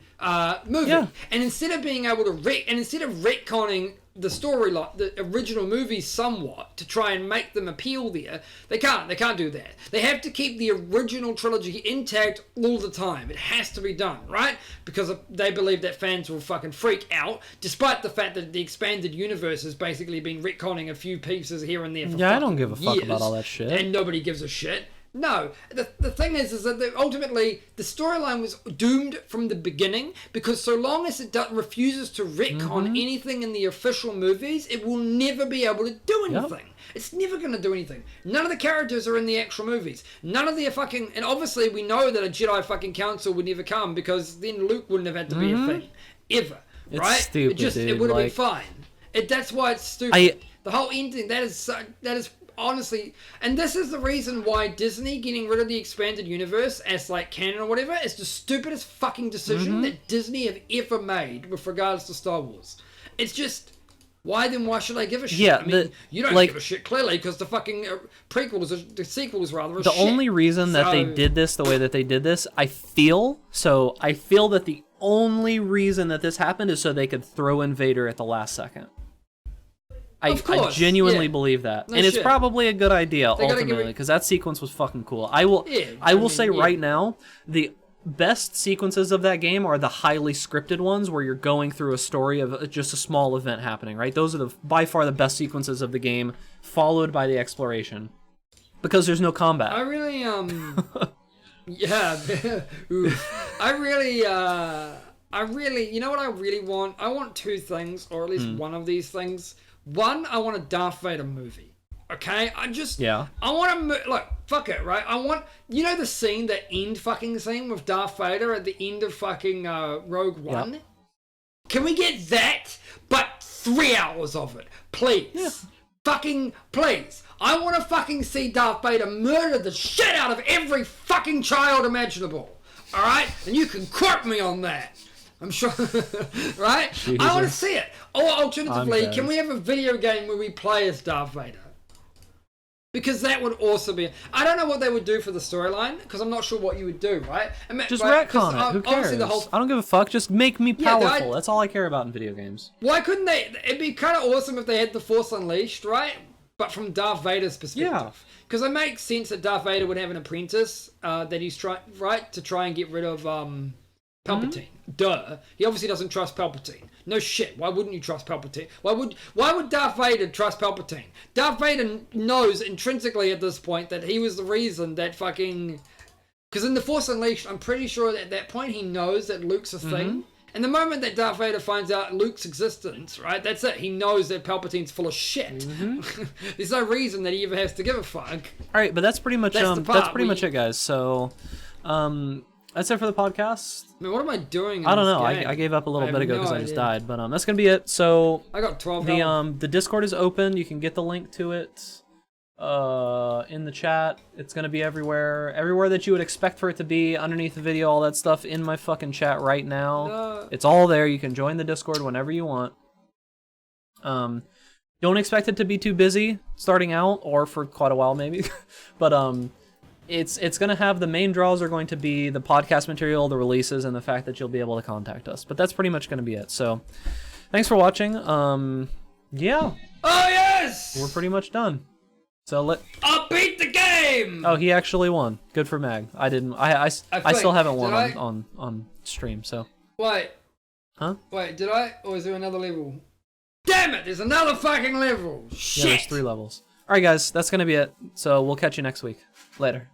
movie. Yeah. And instead of being able to instead of retconning the story, like the original movies somewhat, to try and make them appeal there, they can't do that. They have to keep the original trilogy intact all the time. It has to be done, right? Because they believe that fans will fucking freak out, despite the fact that the expanded universe has basically been retconning a few pieces here and there for I don't give a fuck about all that shit. And nobody gives a shit. No, the thing is that ultimately the storyline was doomed from the beginning, because so long as it refuses to retcon anything in the official movies, it will never be able to do anything. Yep. It's never going to do anything. None of the characters are in the actual movies. None of the fucking... And obviously we know that a Jedi fucking council would never come, because then Luke wouldn't have had to be a thing. Ever. It's right? stupid, it would have been fine. That's why it's stupid. The whole ending, that is honestly, and this is the reason why Disney getting rid of the expanded universe as like canon or whatever is the stupidest fucking decision that Disney have ever made with regards to Star Wars. It's just, why should I give a shit? Yeah, I mean, you don't give a shit clearly, because the fucking sequels rather. The only reason that they did this the way that they did this, I feel that the only reason that this happened is so they could throw in Vader at the last second. I genuinely believe that, and it's probably a good idea ultimately, because that sequence was fucking cool. I will say right now, the best sequences of that game are the highly scripted ones, where you're going through a story of just a small event happening. Right, those are by far the best sequences of the game, followed by the exploration, because there's no combat. I really yeah, I really, you know what I really want? I want two things, or at least one of these things. One, I want a Darth Vader movie. Okay? I want to... Look, fuck it, right? I want... You know the scene, the end fucking scene with Darth Vader at the end of fucking Rogue One? Yep. Can we get that? But 3 hours of it. Please. Yeah. Fucking please. I want to fucking see Darth Vader murder the shit out of every fucking child imaginable. Alright? And you can quote me on that. I'm sure, right? Jesus. I want to see it. Or alternatively, can we have a video game where we play as Darth Vader? Because that would also be... I don't know what they would do for the storyline, because I'm not sure what you would do, right? Just retcon it. Who cares? I don't give a fuck. Just make me powerful. That's all I care about in video games. Why couldn't they... It'd be kind of awesome if they had the Force Unleashed, right? But from Darth Vader's perspective. Yeah. Because it makes sense that Darth Vader would have an apprentice that he's to try and get rid of... Palpatine. Duh. He obviously doesn't trust Palpatine. No shit. Why wouldn't you trust Palpatine? Why would Darth Vader trust Palpatine? Darth Vader knows intrinsically at this point that he was the reason that fucking... Because in The Force Unleashed, I'm pretty sure that at that point he knows that Luke's a thing. And the moment that Darth Vader finds out Luke's existence, right, that's it. He knows that Palpatine's full of shit. There's no reason that he ever has to give a fuck. All right, but that's pretty much much it, guys. So, that's it for the podcast. I mean, what am I doing? I don't know. I gave up a little bit ago because I just died, but that's gonna be it. So I got 12. The Discord is open. You can get the link to it in the chat. It's gonna be everywhere that you would expect for it to be, underneath the video, all that stuff in my fucking chat right now. It's all there. You can join the Discord whenever you want. Don't expect it to be too busy starting out, or for quite a while maybe, but it's gonna have, the main draws are going to be the podcast material, the releases, and the fact that you'll be able to contact us. But that's pretty much gonna be it. So thanks for watching. Yeah. Oh yes! We're pretty much done. So I beat the game! Oh, he actually won. Good for Mag. I didn't. I still haven't won on stream, so. Wait. Huh? Wait, did I? Or is there another level? Damn it! There's another fucking level! Shit! Yeah, there's 3 levels. Alright guys, that's gonna be it. So we'll catch you next week. Later.